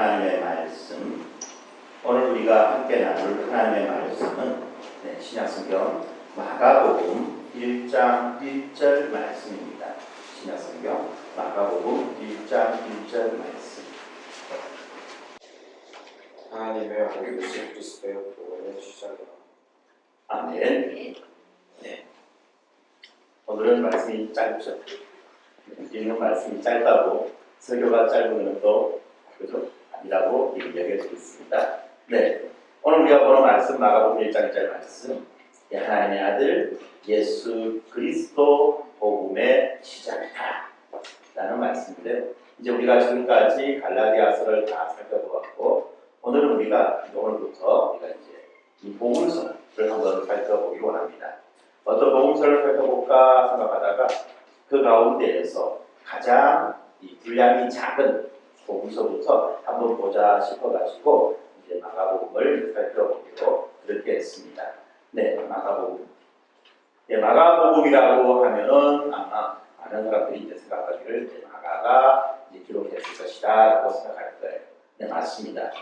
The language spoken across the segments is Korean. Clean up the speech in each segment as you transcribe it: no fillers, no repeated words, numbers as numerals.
하나님의 말씀, 오늘 우리가 함께 나눌 하나님의 말씀은 신약성경 마가복음 1장 1절 말씀입니다. 신약성경 마가복음 1장 1절 말씀. 하나님의 아들이신 그리스도의 복음을 주시하라. 아멘. 네. 오늘은 말씀이 짧죠. 읽는 말씀이 짧다고 설교가 짧은 것도 그죠? 아니라고 여겨지고 있습니다. 네. 오늘 우리가 보는 말씀 마가복음 1장 1절 말씀, 하나님의 아들 예수 그리스도 복음의 시작이다 라는 말씀인데, 이제 우리가 지금까지 갈라디아서를 다 살펴보았고, 오늘부터 우리가 이제 이 복음서를 한번 살펴보기 원합니다. 어떤 복음서를 살펴볼까 생각하다가 그 가운데에서 가장 이 분량이 작은 복음서부터 한번 보자 싶어가지고 이제 마가복음을 살펴보기로 그렇게 했습니다. 네, 마가복음. 네, 마가복음이라고 하면은 아마 많은 사람들이 이제 생각하기를 마가가 이제 기록했을 것이다라고 생각할 거예요. 네, 맞습니다.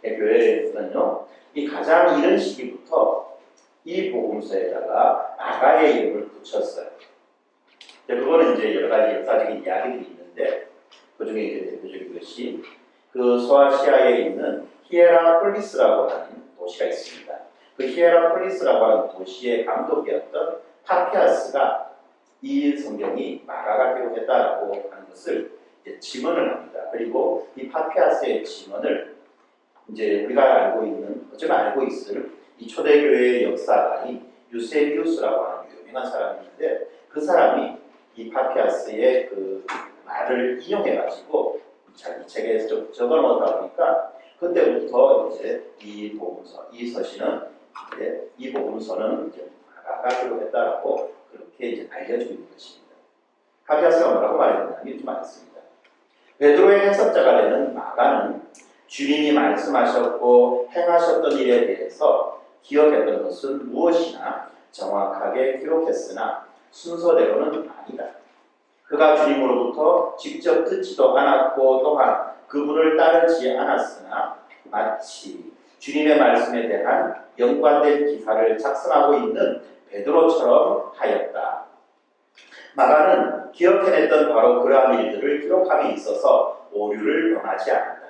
네, 교회에서는요, 이 가장 이른 시기부터 이 복음서에다가 마가의 이름을 붙였어요. 네, 그거는 이제 여러 가지 역사적인 이야기들이 있는데, 그 중에 이제 대표적인 것이 그 소아시아에 있는 히에라폴리스라고 하는 도시가 있습니다. 그 히에라폴리스라고 하는 도시의 감독이었던 파피아스가 이 성경이 마가가 기록했다라고 하는 것을 이제 증언을 합니다. 그리고 이 파피아스의 증언을 이제 우리가 알고 있는, 어쩌면 알고 있을 이 초대교회의 역사가인 유세비우스라고 하는 유명한 사람이 있는데, 그 사람이 이 파피아스의 그 말을 인용해가지고 이 책에 적어놓다 보니까 그때부터 이제 이 복음서, 이 서신은 이제 이 복음서는 이제 마가가 기록했다라고 그렇게 이제 알려지고 있는 것입니다. 파피아스가 뭐라고 말했냐면 이렇게 말했습니다. 베드로의 해석자가 되는 마가는 주님이 말씀하셨고 행하셨던 일에 대해서 기억했던 것은 무엇이나 정확하게 기록했으나 순서대로는 아니다. 그가 주님으로부터 직접 듣지도 않았고 또한 그분을 따르지 않았으나 마치 주님의 말씀에 대한 연관된 기사를 작성하고 있는 베드로처럼 하였다. 마가는 기억해냈던 바로 그러한 일들을 기록함에 있어서 오류를 범하지 않았다.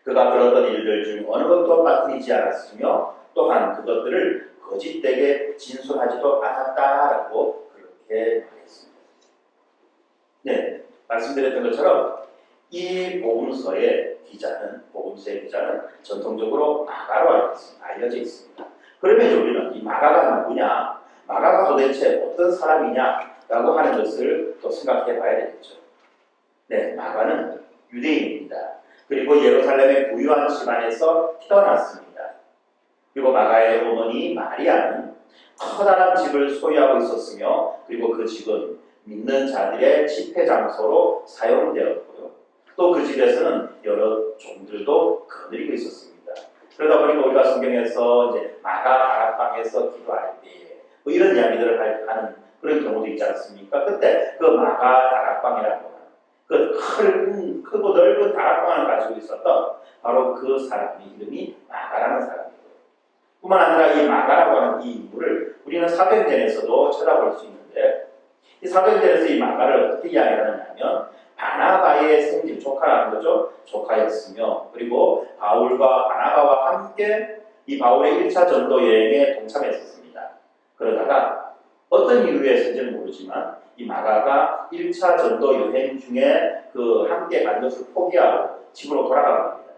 그가 들었던 일들 중 어느 것도 빠뜨리지 않았으며 또한 그것들을 거짓되게 진술하지도 않았다라고 그렇게 말했습니다. 네, 말씀드렸던 것처럼 이 복음서의 기자는 전통적으로 마가로 알려져 있습니다. 그러면 우리는 이 마가가 누구냐, 마가가 도대체 어떤 사람이냐라고 하는 것을 또 생각해 봐야 되겠죠. 네, 마가는 유대인입니다. 그리고 예루살렘의 부유한 집안에서 태어났습니다. 그리고 마가의 어머니 마리아는 커다란 집을 소유하고 있었으며, 그리고 그 집은 믿는 자들의 집회 장소로 사용되었고요. 또 그 집에서는 여러 종들도 거느리고 있었습니다. 그러다 보니까 우리가 성경에서 이제 마가 다락방에서 기도할 때 뭐 이런 이야기들을 하는 그런 경우도 있지 않습니까? 그때 그 마가 다락방이라고 하는 그 크고 넓은 다락방을 가지고 있었던 바로 그 사람의 이름이 마가라는 사람이에요. 뿐만 아니라 이 마가라고 하는 이 인물을 우리는 사도행전에서도 찾아볼 수 있는데, 이 사도행전에서 이 마가를 어떻게 이야기하느냐면 바나바의 생질, 조카라는 거죠. 조카였으며, 그리고 바울과 바나바와 함께 이 바울의 1차 전도 여행에 동참했었습니다. 그러다가 어떤 이유에서인지는 모르지만 이 마가가 1차 전도 여행 중에 그 함께 간 것을 포기하고 집으로 돌아가 봅니다.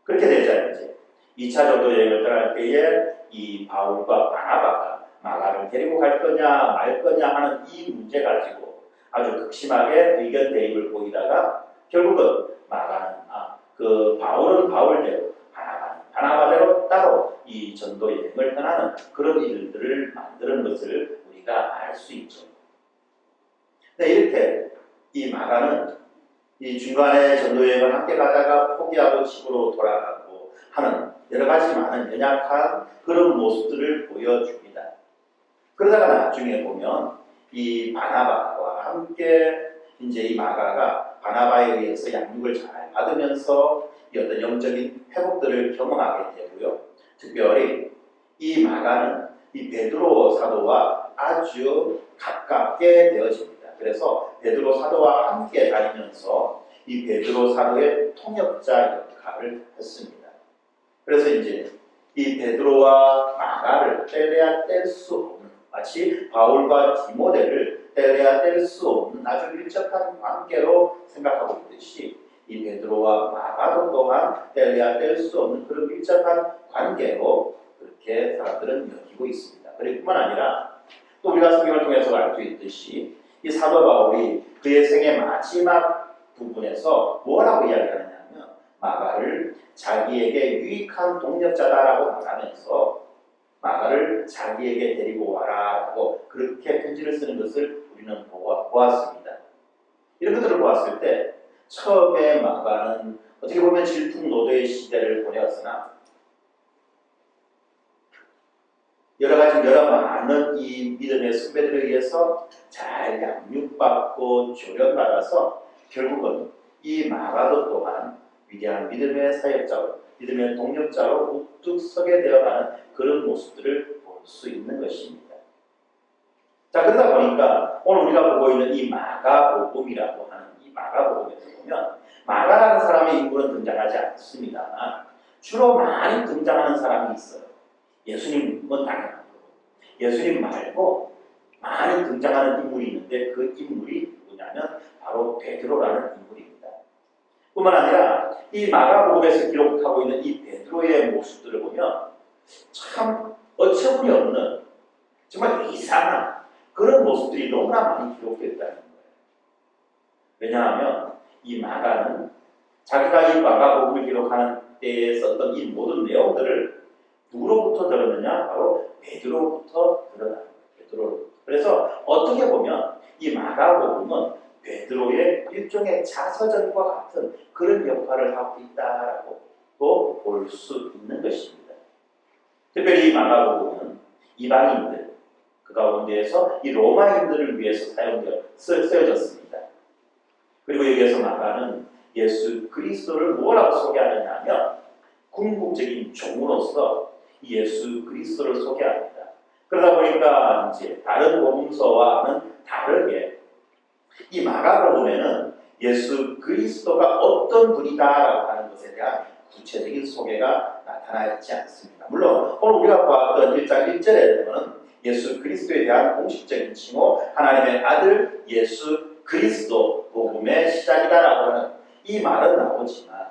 그렇게 되자 이제 2차 전도 여행을 떠날 때에 이 바울과 바나바가 마가를 데리고 갈 거냐 말 거냐 하는 이 문제 가지고 아주 극심하게 의견 대립을 보이다가 결국은 마가는 그 바울은 바울대로 바나바는 바나바대로 따로 이 전도 여행을 떠나는 그런 일들을 만드는 것을 우리가 알 수 있죠. 네, 이렇게 이 마가는 이 중간에 전도 여행을 함께 가다가 포기하고 집으로 돌아가고 하는 여러 가지 많은 연약한 그런 모습들을 보여줍니다. 그러다가 나중에 보면 이 바나바와 함께 이제 이 마가가 바나바에 의해서 양육을 잘 받으면서 이 어떤 영적인 회복들을 경험하게 되고요. 특별히 이 마가는 이 베드로 사도와 아주 가깝게 되어집니다. 그래서 베드로 사도와 함께 다니면서 이 베드로 사도의 통역자 역할을 했습니다. 그래서 이제 이 베드로와 마가를 떼려야 뗄 수 없는, 마치 바울과 디모데를 떼려야 뗄 수 없는 아주 밀접한 관계로 생각하고 있듯이 이 베드로와 마가도 또한 떼려야 뗄 수 없는 그런 밀접한 관계로 그렇게 사람들은 여기고 있습니다. 그리고 뿐만 아니라 또 우리가 성경을 통해서 알 수 있듯이 이 사도 바울이 그의 생의 마지막 부분에서 뭐라고 이야기하느냐면 마가를 자기에게 유익한 동력자다라고 말하면서 마가를 자기에게 데리고 와라라고 그렇게 편지를 쓰는 것을 우리는 보았습니다. 이런 것들을 보았을 때 처음에 마가는 어떻게 보면 질풍노도의 시대를 보내었으나 여러 많은 이 믿음의 선배들에 의해서 잘 양육받고 조련받아서 결국은 이 마가도 또한 위대한 믿음의 사역자로, 믿음의 동력자로 우뚝 서게 되어가는 그런 모습들을 볼 수 있는 것입니다. 자, 그러다 보니까 오늘 우리가 보고 있는 이 마가복음이라고 하는 이 마가복음에서 보면 마가라는 사람의 인물은 등장하지 않습니다만 주로 많이 등장하는 사람이 있어요. 예수님은 당연한 거고 예수님 말고 많이 등장하는 인물이 있는데 그 인물이 누구냐면 바로 베드로라는 인물입니다. 뿐만 아니라 이 마가복음에서 기록하고 있는 이 베드로의 모습들을 보면 참 어처구니 없는 정말 이상한 그런 모습들이 너무나 많이 기록되어 있다는 거예요. 왜냐하면 이 마가는 자기가 이 마가복음을 기록하는 때에 썼던 이 모든 내용들을 누구로부터 들었느냐? 바로 베드로부터 들었다. 베드로. 그래서 어떻게 보면 이 마가복음은 베드로의 일종의 자서전과 같은 그런 역할을 하고 있다라고 또 볼 수 있는 것입니다. 특별히 이 마가복음은 이방인들 그 가운데에서 이 로마인들을 위해서 쓰여졌습니다. 그리고 여기에서 마가는 예수 그리스도를 뭐라고 소개하느냐 하면 궁극적인 종으로서 예수 그리스도를 소개합니다. 그러다 보니까 이제 다른 복음서와는 다르게 이 마가복음에는 예수 그리스도가 어떤 분이다라고 하는 것에 대한 구체적인 소개가 나타나 있지 않습니다. 물론 오늘 우리가 보았던 1장 1절에 보면 예수 그리스도에 대한 공식적인 칭호 하나님의 아들 예수 그리스도 복음의 시작이다라고 하는 이 말은 나오지만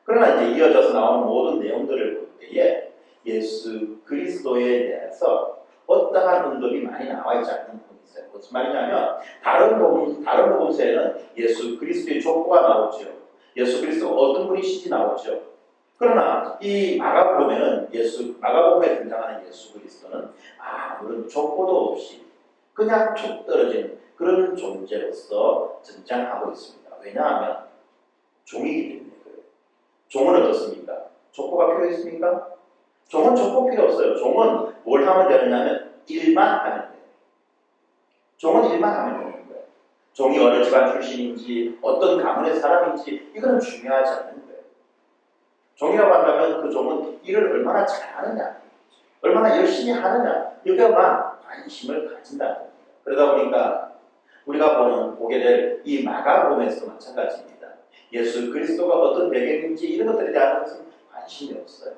그러나 이제 이어져서 나오는 모든 내용들을 볼 때에 예수 그리스도에 대해서 어떠한 언급이 많이 나와 있지 않는 부분이 있어요. 무슨 말이냐면 다른 복음서에는 예수 그리스도의 족보가 나오죠. 예수 그리스도가 어떤 분이신지 나오죠. 그러나 이 마가복음에는 마가복음에 등장하는 예수 그리스도는 아무런 족보도 없이 그냥 툭 떨어진 그런 존재로서 등장하고 있습니다. 왜냐하면 종이기 때문에 그래요. 종은 어떻습니까? 족보가 필요했습니까? 종은 족보 필요 없어요. 종은 뭘 하면 되느냐면 일만 하면 돼요. 종은 일만 하면 되는 거예요. 종이 어느 집안 출신인지 어떤 가문의 사람인지 이거는 중요하지 않는 거예요. 종이라고 한다면 그 종은 일을 얼마나 잘하느냐, 얼마나 열심히 하느냐 여기에만 관심을 가진다는 겁니다. 그러다 보니까 우리가 보게 될 이 마가복음에서도 마찬가지입니다. 예수 그리스도가 어떤 배경인지 이런 것들에 대한 것은 관심이 없어요.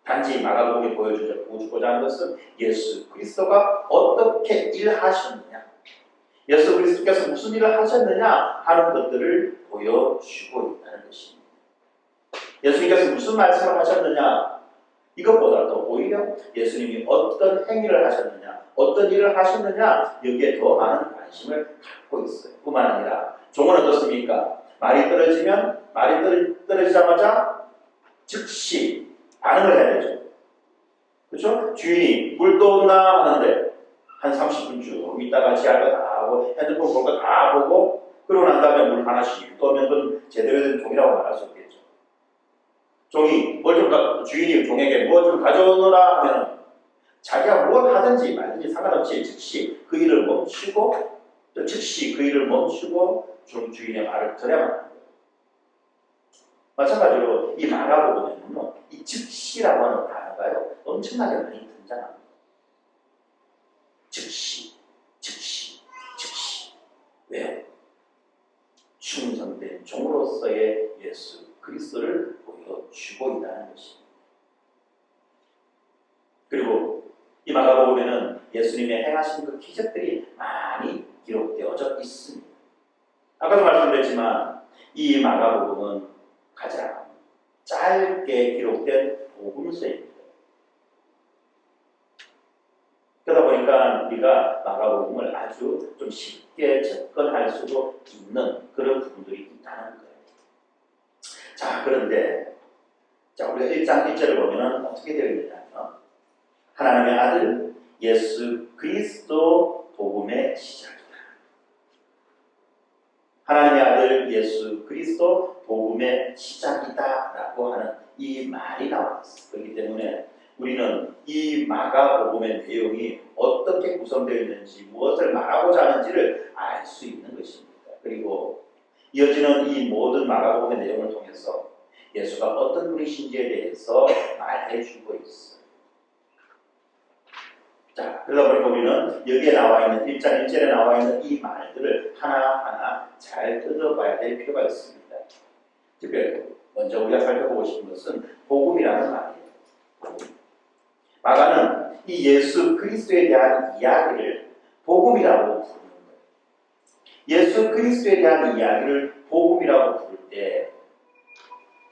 단지 마가복음이 보여주고자 하는 것은 예수 그리스도가 어떻게 일하셨느냐, 예수 그리스도께서 무슨 일을 하셨느냐 하는 것들을 보여주고 있다는 것입니다. 예수님께서 무슨 말씀을 하셨느냐 이것보다도 오히려 예수님이 어떤 행위를 하셨느냐 어떤 일을 하셨느냐 여기에 더 많은 관심을 갖고 있어요. 뿐만 아니라 종은 어떻습니까? 말이 떨어지자마자 즉시 반응을 해야 되죠. 그렇죠? 주인이 물 떠온나 하는데 한 30분 쭉 있다가 지할 거 다 하고 핸드폰 볼 거 다 보고 그러고 난 다음에 물 하나씩 떠오면 그건 제대로 된 종이라고 말할 수 없겠죠. 종이 주인이 종에게 뭐 좀 가져오너라 하면 자기가 뭘 하든지 말든지 상관없이 즉시 그 일을 멈추고 주인의 말을 들어야만 합니다. 마찬가지로 이 마가복음에는요, 이 즉시라고 하는 단어가요 엄청나게 많이 등장합니다. 즉시. 왜요? 충성된 종으로서의 예수 그리스도를 보여주고 있다는 것입니다. 그리고 이 마가복음에는 예수님의 행하신 그 기적들이 많이 기록되어져 있습니다. 아까도 말씀드렸지만 이 마가복음은 가장 짧게 기록된 복음서입니다. 그러다 보니까 우리가 마가복음을 아주 좀 쉽게 접근할 수도 있는 그런 부분들이 있다는 거예요. 자, 그런데 우리가 1장 1절을 보면 어떻게 되어 있느냐면 하나님의 아들 예수 그리스도 복음의 시작이다. 하나님의 아들 예수 그리스도 복음의 시작이다 라고 하는 이 말이 나왔습니다. 그렇기 때문에 우리는 이 마가복음의 내용이 어떻게 구성되어 있는지 무엇을 말하고자 하는지를 알 수 있는 것입니다. 그리고 이어지는 이 모든 마가복음의 내용을 통해서 예수가 어떤 분이신지에 대해서 말해주고 있어요. 자, 그러다 보니까 우리는 여기에 나와 있는 1장 1절에 나와 있는 이 말들을 하나하나 잘 뜯어봐야 될 필요가 있습니다. 특별히 먼저 우리가 살펴보고 싶은 것은 복음이라는 말이에요. 마가는 이 예수 그리스도에 대한 이야기를 복음이라고 부르는 거예요. 예수 그리스도에 대한 이야기를 복음이라고 부를 때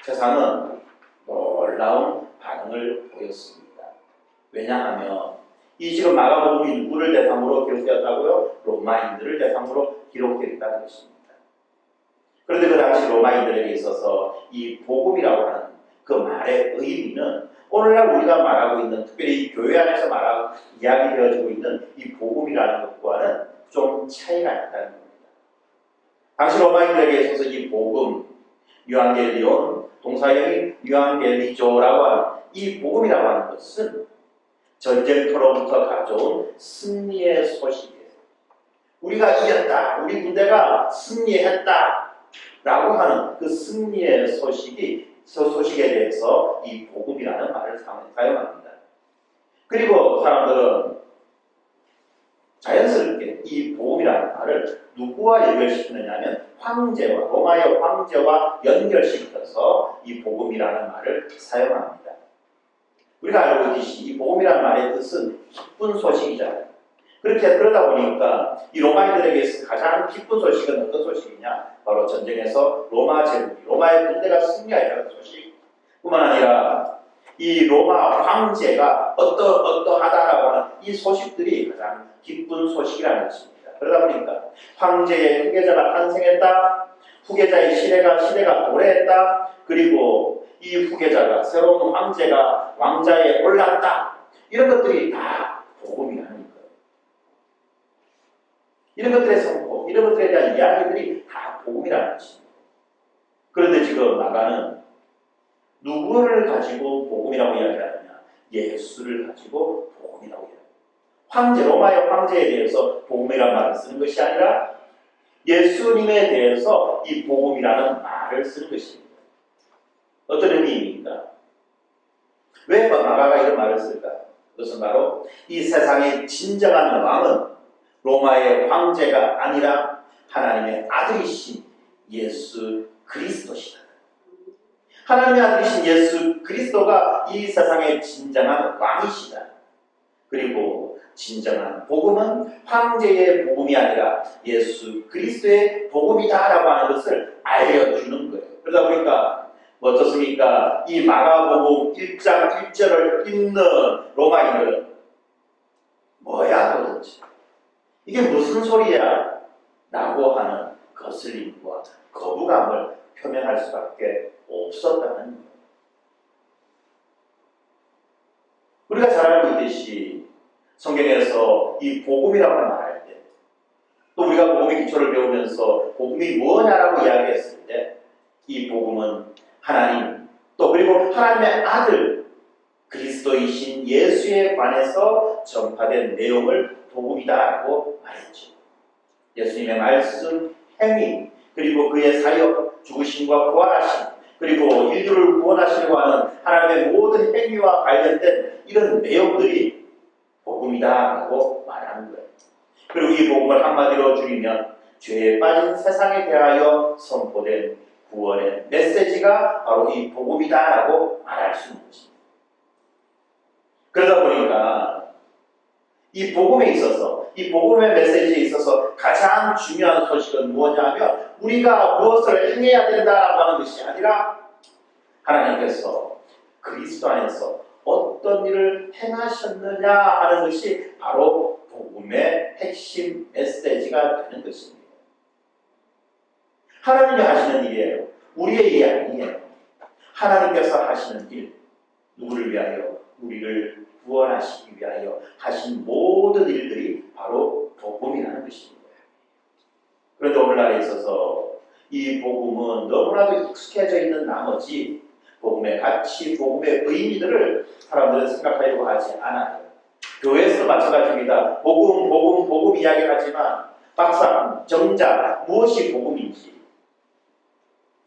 세상은 놀라운 반응을 보였습니다. 왜냐하면 이 지금 마가복음이 누구를 대상으로 기록되었다고요? 로마인들을 대상으로 기록되었다는 것입니다. 그런데 그 당시 로마인들에게 있어서 이 복음이라고 하는 그 말의 의미는 오늘날 우리가 말하고 있는, 특별히 이 교회 안에서 말하고 이야기되어지고 있는 이 복음이라는 것과는 좀 차이가 있다는 겁니다. 당시 로마인들에게 있어서 이 복음, 유앙겔리온, 동사형인 유앙겔리조라고 하는 이 복음이라고 하는 것은 전쟁터로부터 가져온 승리의 소식이에요. 우리가 이겼다, 우리 군대가 승리했다 라고 하는 그 승리의 소식에 대해서 이 복음이라는 말을 사용합니다. 그리고 사람들은 자연스럽게 이 복음이라는 말을 누구와 연결시키느냐 하면 황제와, 로마의 황제와 연결시켜서 이 복음이라는 말을 사용합니다. 우리가 알고 있듯이 이 복음이라는 말의 뜻은 기쁜 소식이잖아요. 그러다 보니까 이 로마인들에게 있어서 가장 기쁜 소식은 어떤 소식이냐? 바로 전쟁에서 로마의 군대가 승리하였다는 소식 뿐만 아니라 이 로마 황제가 어떠하다라고 하는 이 소식들이 가장 기쁜 소식이라는 것입니다. 그러다 보니까 황제의 후계자가 탄생했다, 후계자의 시대가 도래했다, 그리고 이 후계자가 새로운 황제가 왕자에 올랐다, 이런 것들이 다 복음이라는 거예요. 이런 것들의 선포, 이런 것들에 대한 이야기들이 다 복음이라는 것입니다. 그런데 지금 마가는 누구를 가지고 복음이라고 이야기하느냐? 예수를 가지고 복음이라고 이야기합니다. 로마의 황제에 대해서 복음이라는 말을 쓰는 것이 아니라 예수님에 대해서 이 복음이라는 말을 쓰는 것입니다. 어떤 의미입니까? 왜 마가가 이런 말을 쓸까? 그것은 바로 이 세상의 진정한 왕은 로마의 황제가 아니라 하나님의 아들이신 예수 그리스도시다. 하나님의 아들이신 예수 그리스도가 이 세상의 진정한 왕이시다. 그리고 진정한 복음은 황제의 복음이 아니라 예수 그리스도의 복음이다라고 하는 것을 알려주는 거예요. 그러다 보니까 어떻습니까? 이 마가복음 1장 1절을 읽는 로마인들은 뭐야 도대체? 이게 무슨 소리야? 라고 하는 거슬림과 거부감을 표명할 수밖에 없었다는 거예요. 우리가 잘 알고 있듯이 성경에서 이 복음이라고 말할 때, 또 우리가 복음의 기초를 배우면서 복음이 뭐냐라고 이야기했을 때, 이 복음은 하나님, 또 그리고 하나님의 아들 그리스도이신 예수에 관해서 전파된 내용을 복음이다라고 말했죠. 예수님의 말씀, 행위, 그리고 그의 사역, 죽으심과 부활하심, 그리고 인류를 구원하시려고 하는 하나님의 모든 행위와 관련된 이런 내용들이 복음이다라고 말하는 거예요. 그리고 이 복음을 한마디로 줄이면 죄에 빠진 세상에 대하여 선포된 구원의 메시지가 바로 이 복음이다라고 말할 수 있는 것입니다. 그러다 보니까 이 복음에 있어서, 이 복음의 메시지에 있어서 가장 중요한 소식은 무엇이냐면 우리가 무엇을 행해야 된다라고 하는 것이 아니라 하나님께서 그리스도 안에서 어떤 일을 행하셨느냐 하는 것이 바로 복음의 핵심 메시지가 되는 것입니다. 하나님이 하시는 일이에요. 우리의 일이 아니에요. 하나님께서 하시는 일, 누구를 위하여? 우리를 구원하시기 위하여 하신 모든 일들이 바로 복음이라는 것입니다. 그런데 오늘날에 있어서 이 복음은 너무나도 익숙해져 있는 나머지 복음의 가치, 복음의 의미들을 사람들은 생각하려고 하지 않아요. 교회에서도 마찬가지입니다. 복음 이야기를 하지만 막상 정작 무엇이 복음인지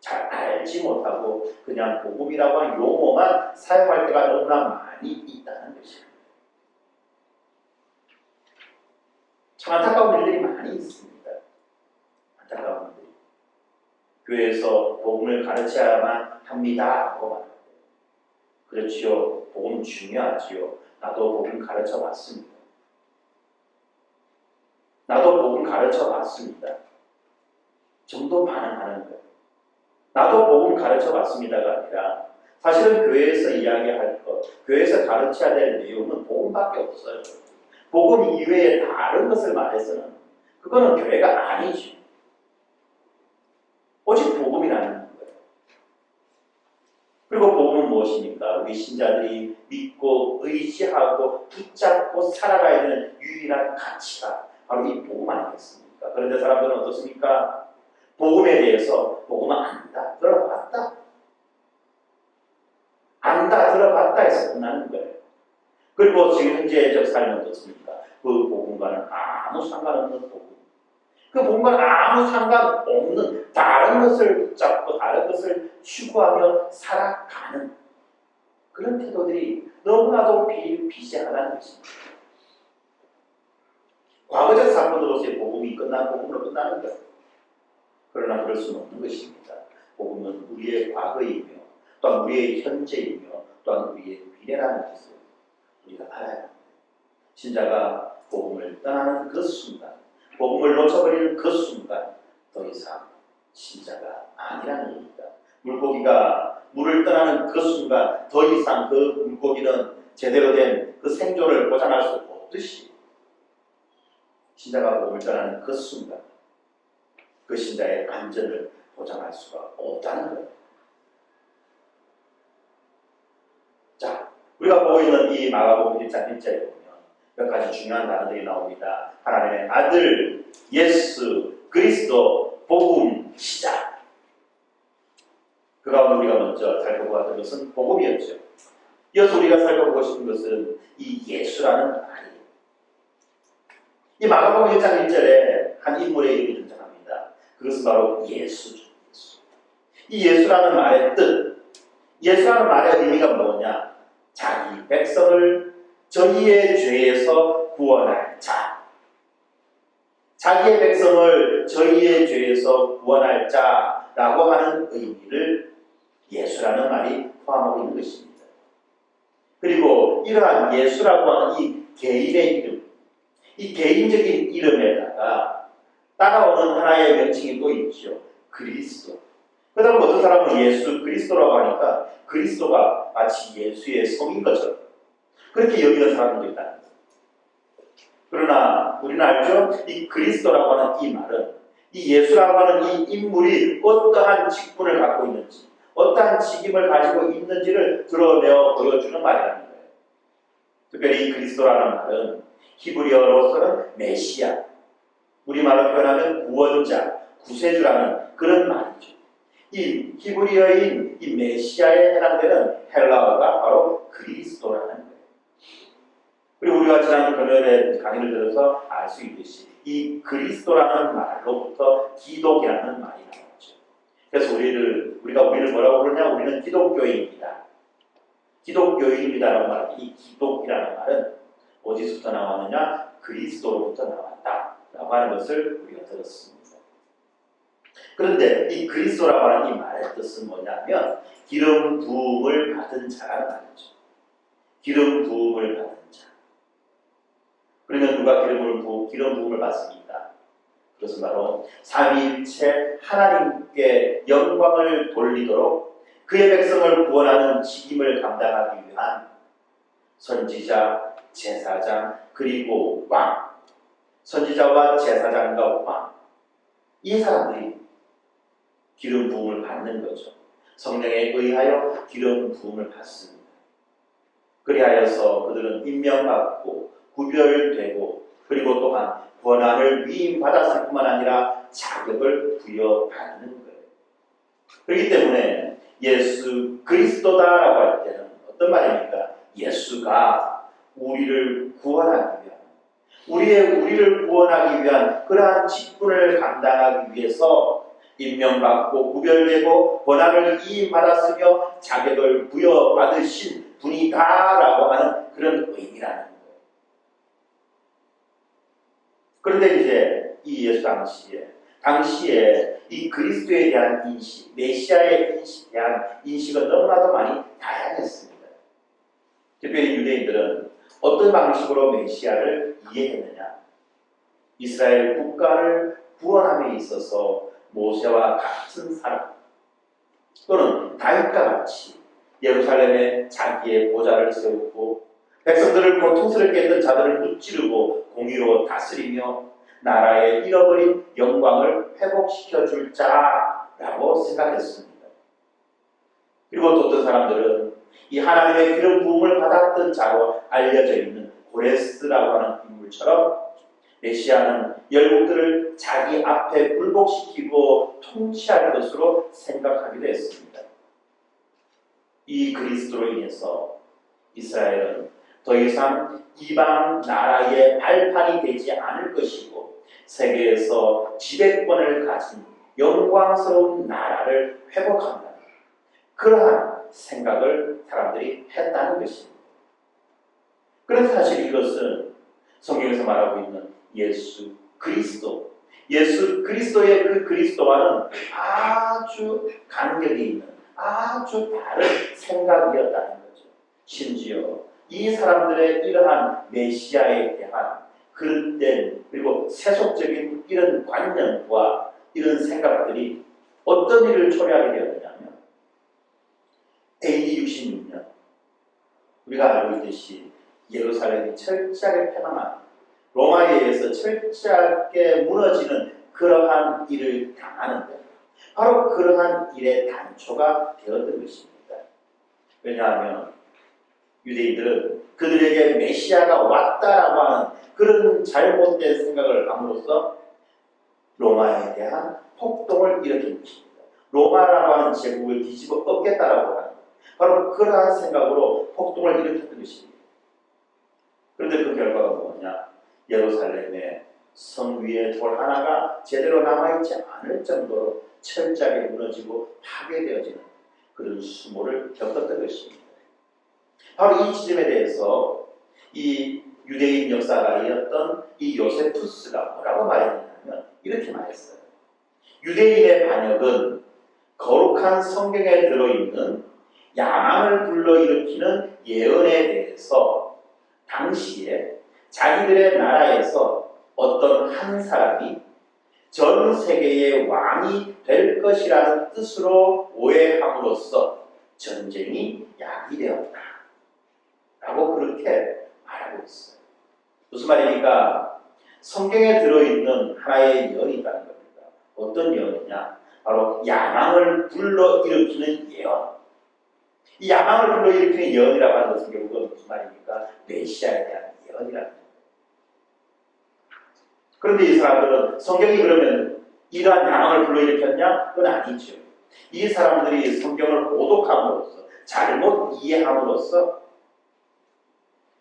잘 알지 못하고 그냥 복음이라고 하는 용어만 사용할 때가 너무나 많이 있다는 것입니다. 참 안타까운 일들이 많이 있습니다. 안타까운 일들이. 교회에서 복음을 가르쳐야만 합니다라고 말합니다. 그렇지요. 복음 중요하지요. 나도 복음 가르쳐 봤습니다. 나도 복음 가르쳐 봤습니다. 정도 반응하는 거예요. 나도 복음 가르쳐 봤습니다가 아니라 사실은 교회에서 이야기할 것, 교회에서 가르쳐야 될 내용은 복음밖에 없어요. 복음 이외에 다른 것을 말해서는 그거는 교회가 아니죠. 오직 복음이라는 거예요. 그리고 복음은 무엇입니까? 우리 신자들이 믿고 의지하고 붙잡고 살아가야 되는 유일한 가치가 바로 이 복음 아니겠습니까? 그런데 사람들은 어떻습니까? 복음에 대해서 복음은 안다, 들어봤다. 안다, 들어봤다 해서 끝나는 거예요. 그리고 지금 현재적 삶은 어떻습니까? 그 복음과는 아무 상관없는 복음. 그 복음과는 아무 상관없는 다른 것을 붙잡고 다른 것을 추구하며 살아가는 그런 태도들이 너무나도 비일비재하다는 것입니다. 과거적 사건으로서의 복음이 복음으로 끝나는 거예요. 그러나 그럴 수는 없는 것입니다. 복음은 우리의 과거이며 또한 우리의 현재이며 또한 우리의 미래라는 것을 우리가 알아야 합니다. 신자가 복음을 떠나는 그 순간, 복음을 놓쳐버리는 그 순간 더 이상 신자가 아니라는 얘기입니다. 물고기가 물을 떠나는 그 순간 더 이상 그 물고기는 제대로 된 그 생존을 보장할 수 없듯이 신자가 복음을 떠나는 그 순간 그 신자의 안전을 보장할 수가 없다는 거예요. 자, 우리가 보고 있는 이 마가복음 1장 1절에 보면 몇 가지 중요한 단어들이 나옵니다. 하나님의 아들 예수 그리스도 복음 시작. 그 가운데 우리가 먼저 살펴보았던 것은 복음이었죠. 이어서 우리가 살펴보고 싶은 것은 이 예수라는 말이에요. 이 마가복음 1장 1절에 한 인물의 이름이 등장합니다. 그것은 바로 예수죠. 이 예수라는 말의 뜻, 예수라는 말의 의미가 뭐냐? 자기 백성을 저희의 죄에서 구원할 자. 자기의 백성을 저희의 죄에서 구원할 자라고 하는 의미를 예수라는 말이 포함하고 있는 것입니다. 그리고 이러한 예수라고 하는 이 개인의 이름, 이 개인적인 이름에다가 따라오는 하나의 명칭이 또 있죠. 그리스도. 그 다음 어떤 사람은 예수 그리스도라고 하니까 그리스도가 마치 예수의 성인 것처럼 그렇게 여기는 사람들도 있다는 거예요. 그러나 우리는 알죠? 이 그리스도라고 하는 이 말은 이 예수라고 하는 이 인물이 어떠한 직분을 갖고 있는지 어떠한 직임을 가지고 있는지를 드러내어 보여주는 말이라는 거예요. 특별히 이 그리스도라는 말은 히브리어로서는 메시아, 우리말로 표현하면 구원자, 구세주라는 그런 말이죠. 이 히브리어인 이 메시아에 해당되는 헬라어가 바로 그리스도라는 거예요. 그리고 우리가 지난 금요일에 강의를 들어서 알 수 있듯이 이 그리스도라는 말로부터 기독이라는 말이 나왔죠. 그래서 우리가 우리를 뭐라고 그러냐? 우리는 기독교인입니다. 기독교인입니다라고 말하는 이 기독이라는 말은 어디서부터 나왔느냐? 그리스도로부터 나왔다라고 하는 것을 우리가 들었습니다. 그런데 이 그리스도라고 하는 이 말의 뜻은 뭐냐면 기름 부음을 받은 자라는 말이죠. 기름 부음을 받은 자. 그러면 누가 기름 부음을 받습니까? 그것은 바로 삼위일체 하나님께 영광을 돌리도록 그의 백성을 구원하는 직임을 감당하기 위한 선지자, 제사장, 그리고 왕. 선지자와 제사장과 왕. 이 사람들이 기름 부음을 받는 거죠. 성령에 의하여 기름 부음을 받습니다. 그리하여서 그들은 임명받고 구별되고 그리고 또한 권한을 위임받았을 뿐만 아니라 자격을 부여받는 거예요. 그렇기 때문에 예수 그리스도다라고 할 때는 어떤 말입니까? 예수가 우리를 구원하기 위한 우리를 구원하기 위한 그러한 직분을 감당하기 위해서 임명받고 구별되고 권한을 이임받았으며 자격을 부여받으신 분이다라고 하는 그런 의미라는 거예요. 그런데 이제 이 예수 당시에 이 그리스도에 대한 인식, 메시아에 대한 인식은 너무나도 많이 다양했습니다. 특별히 유대인들은 어떤 방식으로 메시아를 이해했느냐? 이스라엘 국가를 구원함에 있어서 모세와 같은 사람 또는 다윗과 같이 예루살렘에 자기의 보좌를 세우고 백성들을 고통스럽게 했던 자들을 무찌르고 공의로 다스리며 나라의 잃어버린 영광을 회복시켜 줄 자라고 생각했습니다. 그리고 또 어떤 사람들은 이 하나님의 기름 부음을 받았던 자로 알려져 있는 고레스라고 하는 인물처럼 메시아는 열국들을 자기 앞에 굴복시키고 통치할 것으로 생각하기도 했습니다. 이 그리스도로 인해서 이스라엘은 더 이상 이방 나라의 발판이 되지 않을 것이고 세계에서 지배권을 가진 영광스러운 나라를 회복한다. 그러한 생각을 사람들이 했다는 것입니다. 그런데 사실 이것은 성경에서 말하고 있는 예수 그리스도의 그 그리스도와는 아주 간격이 있는 아주 다른 생각이었다는 거죠. 심지어 이 사람들의 이러한 메시아에 대한 그릇된 그리고 세속적인 이런 관념과 이런 생각들이 어떤 일을 초래하게 되었느냐면 AD 66년 우리가 알고 있듯이 예루살렘이 철저하게 패망한 로마에 의해서 철저하게 무너지는 그러한 일을 당하는데 바로 그러한 일의 단초가 되었던 것입니다. 왜냐하면 유대인들은 그들에게 메시아가 왔다라고 하는 그런 잘못된 생각을 함으로써 로마에 대한 폭동을 일으킨 것입니다. 로마라고 하는 제국을 뒤집어 엎겠다라고 하는 바로 그러한 생각으로 폭동을 일으켰던 것입니다. 그런데 그 결과가 뭐냐? 예루살렘의 성 위에 돌 하나가 제대로 남아있지 않을 정도로 철저하게 무너지고 파괴되어지는 그런 수모를 겪었던 것입니다. 바로 이 지점에 대해서 이 유대인 역사가이었던 이 요세푸스가 뭐라고 말했냐면 이렇게 말했어요. 유대인의 반역은 거룩한 성경에 들어있는 야망을 불러일으키는 예언에 대해서 당시에 자기들의 나라에서 어떤 한 사람이 전 세계의 왕이 될 것이라는 뜻으로 오해함으로써 전쟁이 야기되었다. 라고 그렇게 말하고 있어요. 무슨 말입니까? 성경에 들어있는 하나의 예언이 있다는 겁니다. 어떤 예언이냐? 바로 야망을 불러일으키는 예언. 이 야망을 불러일으키는 예언이라고 하는 것은 결국은 무슨 말입니까? 메시아에 대한 예언이라는 겁니다. 그런데 이 사람들은 성경이 그러면 이러한 야망을 불러일으켰냐? 그건 아니죠. 이 사람들이 성경을 오독함으로써 잘못 이해함으로써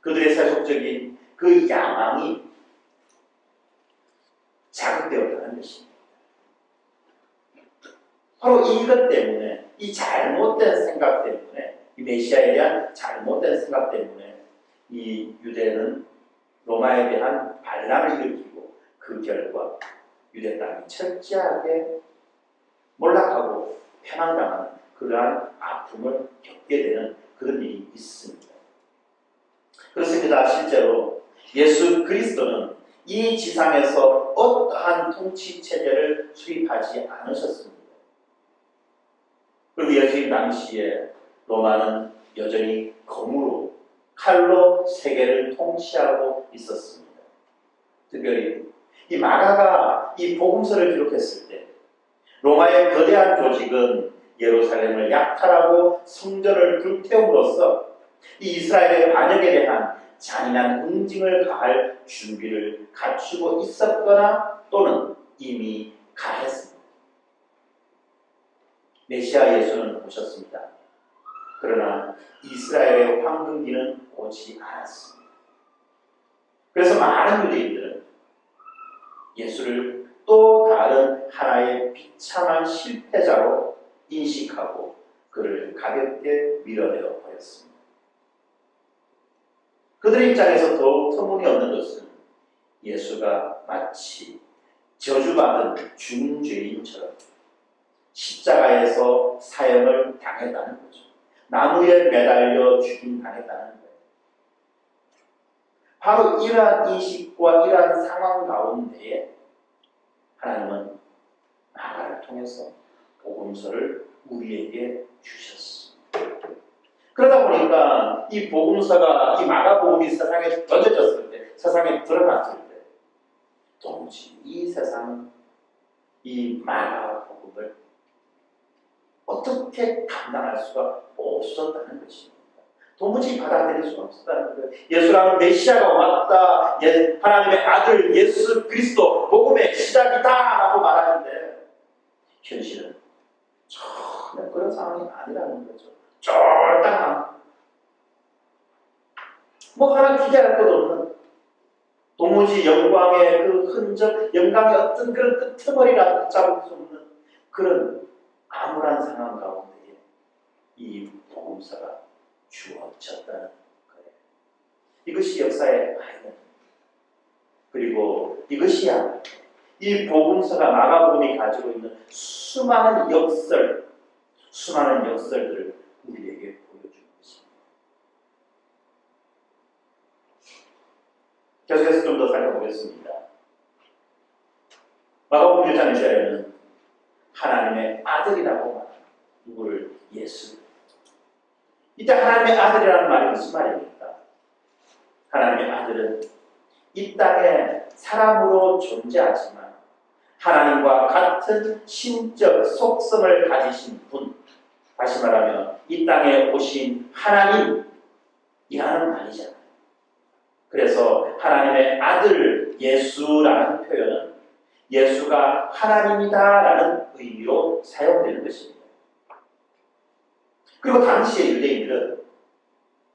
그들의 세속적인 그 야망이 자극되었다는 것입니다. 바로 이것 때문에, 이 잘못된 생각 때문에, 이 메시아에 대한 잘못된 생각 때문에 이 유대는 로마에 대한 반란을 일으키고 그 결과 유대 땅이 철저하게 몰락하고 패망당하는 그러한 아픔을 겪게 되는 그런 일이 있습니다. 그렇습니다. 실제로 예수 그리스도는 이 지상에서 어떠한 통치 체제를 수립하지 않으셨습니다. 그리고 예수님 당시에 로마는 여전히 검으로 칼로 세계를 통치하고 있었습니다. 특별히 이 마가가 이 복음서를 기록했을 때 로마의 거대한 조직은 예루살렘을 약탈하고 성전을 불태움으로써 이 이스라엘의 반역에 대한 잔인한 응징을 가할 준비를 갖추고 있었거나 또는 이미 가했습니다. 메시아 예수는 오셨습니다. 그러나 이스라엘의 황금기는 오지 않았습니다. 그래서 많은 유대인들은 예수를 또 다른 하나의 비참한 실패자로 인식하고 그를 가볍게 밀어내어 버렸습니다. 그들의 입장에서 더욱 터무니없는 것은 예수가 마치 저주받은 중죄인처럼 십자가에서 사형을 당했다는 거죠. 나무에 매달려 죽임당했다는 거예요. 바로 이러한 인식과 이러한 상황 가운데에 하나님은 마가를 통해서 복음서를 우리에게 주셨습니다. 그러다 보니까 이 복음서가, 이 마가복음이 세상에 던져졌을 때, 세상에 드러났을 때 도무지 이 세상, 이 마가복음을 어떻게 감당할 수가 없었다는 것입니다. 도무지 받아들일 수가 없었다는 거예요. 예수라는 메시아가 왔다, 하나님의 아들 예수 그리스도 복음의 시작이다 라고 말하는데 현실은 전혀 그런 상황이 아니라는 거죠. 쫄딱 뭐 하나 기대할 것 없는, 도무지 영광의 그 흔적, 영광의 어떤 그런 끄트머리라도 붙잡을 수 없는 그런 암울한 상황 가운데에 이 복음서가 주어졌다는 거예요. 이것이 역사의 아이는, 그리고 이것이야 이 복음서가, 마가복음이 가지고 있는 수많은 역설들을 우리에게 보여주는 것입니다. 계속해서 좀 더 살펴보겠습니다. 마가복음 1장 1절에는 하나님의 아들이라고 말합니다. 누구를? 예수. 이때 하나님의 아들이라는 말이 무슨 말입니까? 하나님의 아들은 이 땅에 사람으로 존재하지만 하나님과 같은 신적 속성을 가지신 분, 다시 말하면 이 땅에 오신 하나님이라는 말이잖아요. 그래서 하나님의 아들 예수라는 표현은 예수가 하나님이다라는 의미로 사용되는 것입니다. 그리고 당시의 유대인들은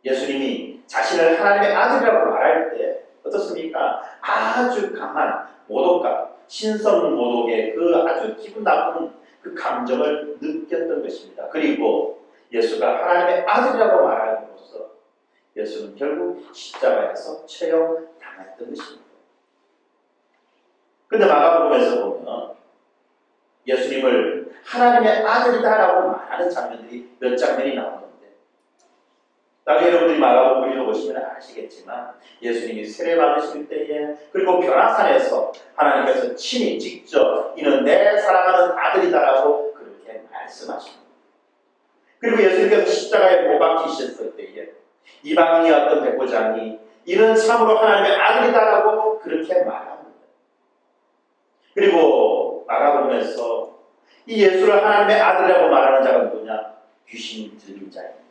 예수님이 자신을 하나님의 아들이라고 말할 때 어떻습니까? 아주 강한 모독감, 신성 모독의 그 아주 기분 나쁜 그 감정을 느꼈던 것입니다. 그리고 예수가 하나님의 아들이라고 말함으로써 예수는 결국 십자가에서 처형당했던 것입니다. 그런데 마가복음에서 보면 예수님을 하나님의 아들이다라고 말하는 장면들이 몇 장면이 나오는데, 나중에 여러분들이 마가복음 읽어보시면 아시겠지만 예수님이 세례받으실 때에, 그리고 변화산에서 하나님께서 친히 직접 이는 내 사랑하는 아들이다라고 그렇게 말씀하십니다. 그리고 예수님께서 십자가에 못 박히셨을 때에 이방인이었던 백부장이 이는 참으로 하나님의 아들이다라고 그렇게 말합니다. 그리고 마가복음에서 이 예수를 하나님의 아들이라고 말하는 자가 누구냐? 귀신 들린 자입니다.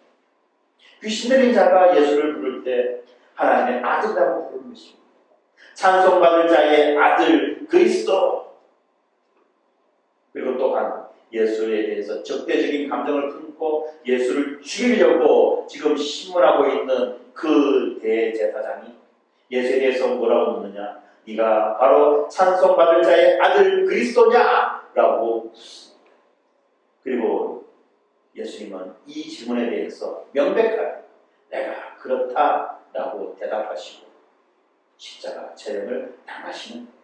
귀신 들린 자가 예수를 부를 때 하나님의 아들이라고 부르는 것입니다. 찬송받을 자의 아들 그리스도. 그리고 또한 예수에 대해서 적대적인 감정을 품고 예수를 죽이려고 지금 신문하고 있는 그 대제사장이 예수에 대해서 뭐라고 묻느냐? 네가 바로 찬송받을 자의 아들 그리스도냐? 라고 묻습니다. 그리고 예수님은 이 질문에 대해서 명백하게 내가 그렇다라고 대답하시고 십자가 체령을 당하시는 거예요.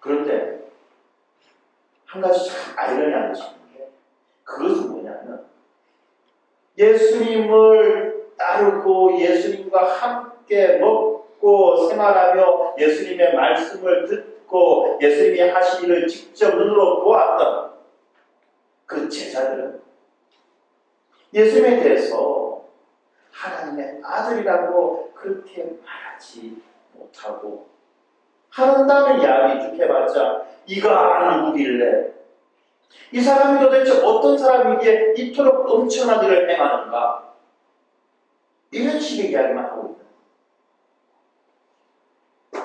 그런데 한 가지 참 아이러니한 것이 있는 게 그것은 뭐냐면 예수님을 따르고 예수님과 함께 먹고 생활하며 예수님의 말씀을 듣고 예수님이 하신 일을 직접 눈으로 보았던 그 제자들은 예수님에 대해서 하나님의 아들이라고 그렇게 말하지 못하고 하는다는 이야기 쭉 해봤자 이가 누구길래 이 사람이 도대체 어떤 사람이기에 이토록 엄청난 일을 행하는가 이런 식의 이야기만 하고 있다.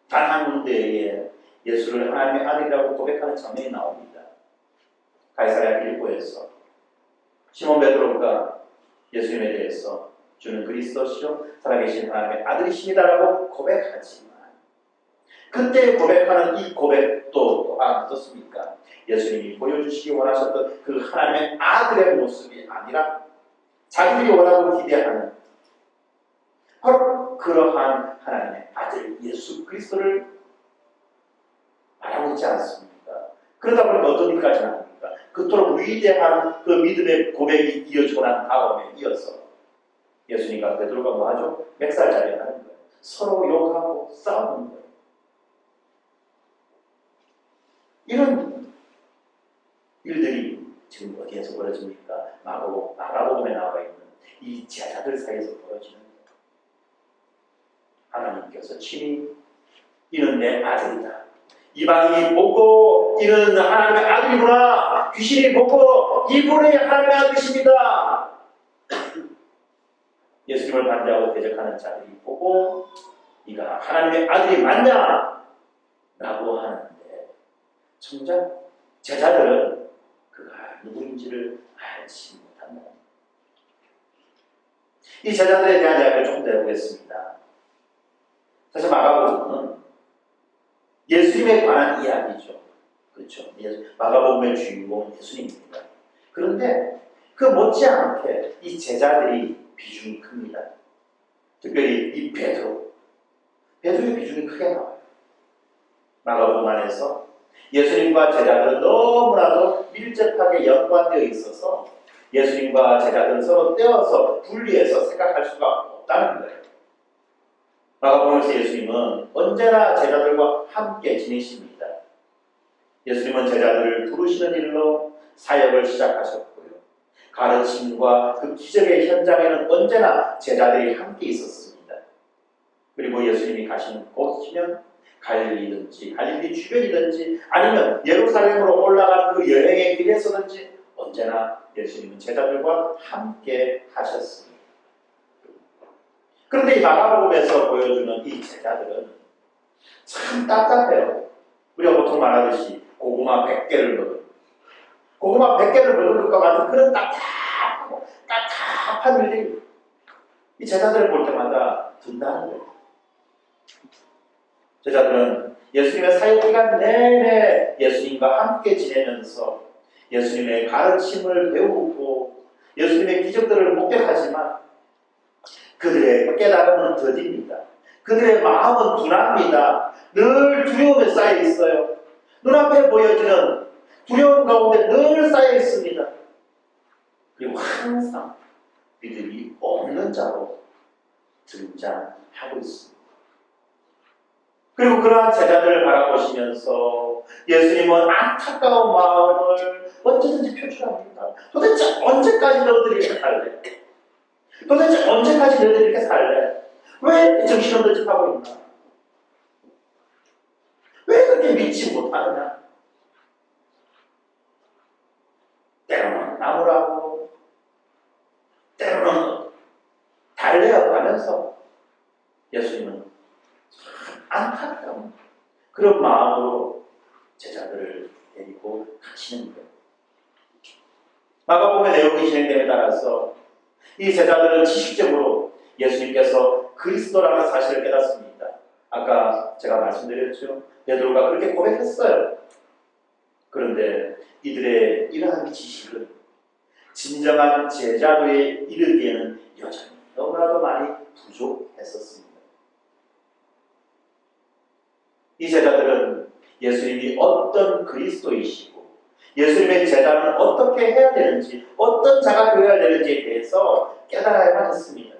단 한 군데에 예수를 하나님의 아들이라고 고백하는 장면이 나옵니다. 가이사랴 빌보에서 시몬 베드로가 예수님에 대해서 주는 그리스도시요 살아계신 하나님의 아들이십니다라고 고백하지만 그때 고백하는 이 고백도 또한 어떻습니까? 예수님이 보여주시기 원하셨던 그 하나님의 아들의 모습이 아니라 자기들이 원하고 기대하는 바로 그러한 하나님의 아들 예수 그리스도를 말하고 있지 않습니까? 그러다 보니까 어떤 일까지 나옵니까? 그토록 위대한 그 믿음의 고백이 이어지고 난 다음에 이어서 예수님과 베드로가 뭐하죠? 멱살잡이 하는 거예요. 서로 욕하고 싸우는 거예요. 이런 일들이 지금 어디에서 벌어집니까? 마가복음에 나와 있는 이 제자들 사이에서 벌어지는 거예요. 하나님께서 친히 이는 내 아들이다. 이방인이 보고 이는 하나님의 아들이구나. 귀신이 보고 이분이 하나님의 아들이십니다. 예수님을 반대하고 대적하는 자들이 보고 이가 하나님의 아들이 맞냐? 라고 하는데 정작 제자들은 그가 누구인지를 알지 못한다. 이 제자들에 대한 이야기를 좀 더 해보겠습니다. 사실 마가복음은 예수님에 관한 이야기죠. 그렇죠. 마가복음의 주인공은 예수님입니다. 그런데 그 못지않게 이 제자들이 비중이 큽니다. 특별히 이 베드로의 비중이 크게 나와요. 마가복음 안에서 예수님과 제자들은 너무나도 밀접하게 연관되어 있어서 예수님과 제자들은 서로 떼어서 분리해서 생각할 수가 없다는 거예요. 마가복음에서 예수님은 언제나 제자들과 함께 지내십니다. 예수님은 제자들을 부르시는 일로 사역을 시작하셨고요. 가르침과 그 기적의 현장에는 언제나 제자들이 함께 있었습니다. 그리고 예수님이 가시는 곳이면 갈릴리 주변이든지 아니면 예루살렘으로 올라가는 그 여행의 길에서든지 언제나 예수님은 제자들과 함께 하셨습니다. 그런데 이 마가복음에서 보여주는 이 제자들은 참 답답해요. 우리가 보통 말하듯이 고구마 100개를 먹은 것과 같은 그런 답답한 일들이 이 제자들을 볼 때마다 든다는 거예요. 제자들은 예수님의 사역 기간 내내 예수님과 함께 지내면서 예수님의 가르침을 배우고 예수님의 기적들을 목격하지만 그들의 깨달음은 더딥니다. 그들의 마음은 둔합니다. 늘 두려움에 쌓여 있어요. 눈앞에 보여지는 두려움 가운데 늘 쌓여 있습니다. 그리고 항상 믿음이 없는 자로 등장하고 있습니다. 그리고 그러한 제자들을 바라보시면서 예수님은 안타까운 마음을 언제든지 표출합니다. 도대체 언제까지 너희들이 이렇게 살래? 도대체 언제까지 너희들이 이렇게 살래? 왜 정신없는 짓 하고 있나? 왜 그렇게 믿지 못하느냐? 때로는 나무라고 때로는 달래어가면서 예수님은 안타까운 그런 마음으로 제자들을 데리고 가시는 거예요. 마가복음의 내용이 진행됨에 따라서 이 제자들은 지식적으로 예수님께서 그리스도라는 사실을 깨닫습니다. 아까 제가 말씀드렸죠. 베드로가 그렇게 고백했어요. 그런데 이들의 이러한 지식은 진정한 제자도에 이르기에는 여전히 너무나도 많이 부족했었습니다. 이 제자들은 예수님이 어떤 그리스도이시고 예수님의 제자는 어떻게 해야 되는지, 어떤 자가 되어야 되는지에 대해서 깨달아야만 했습니다.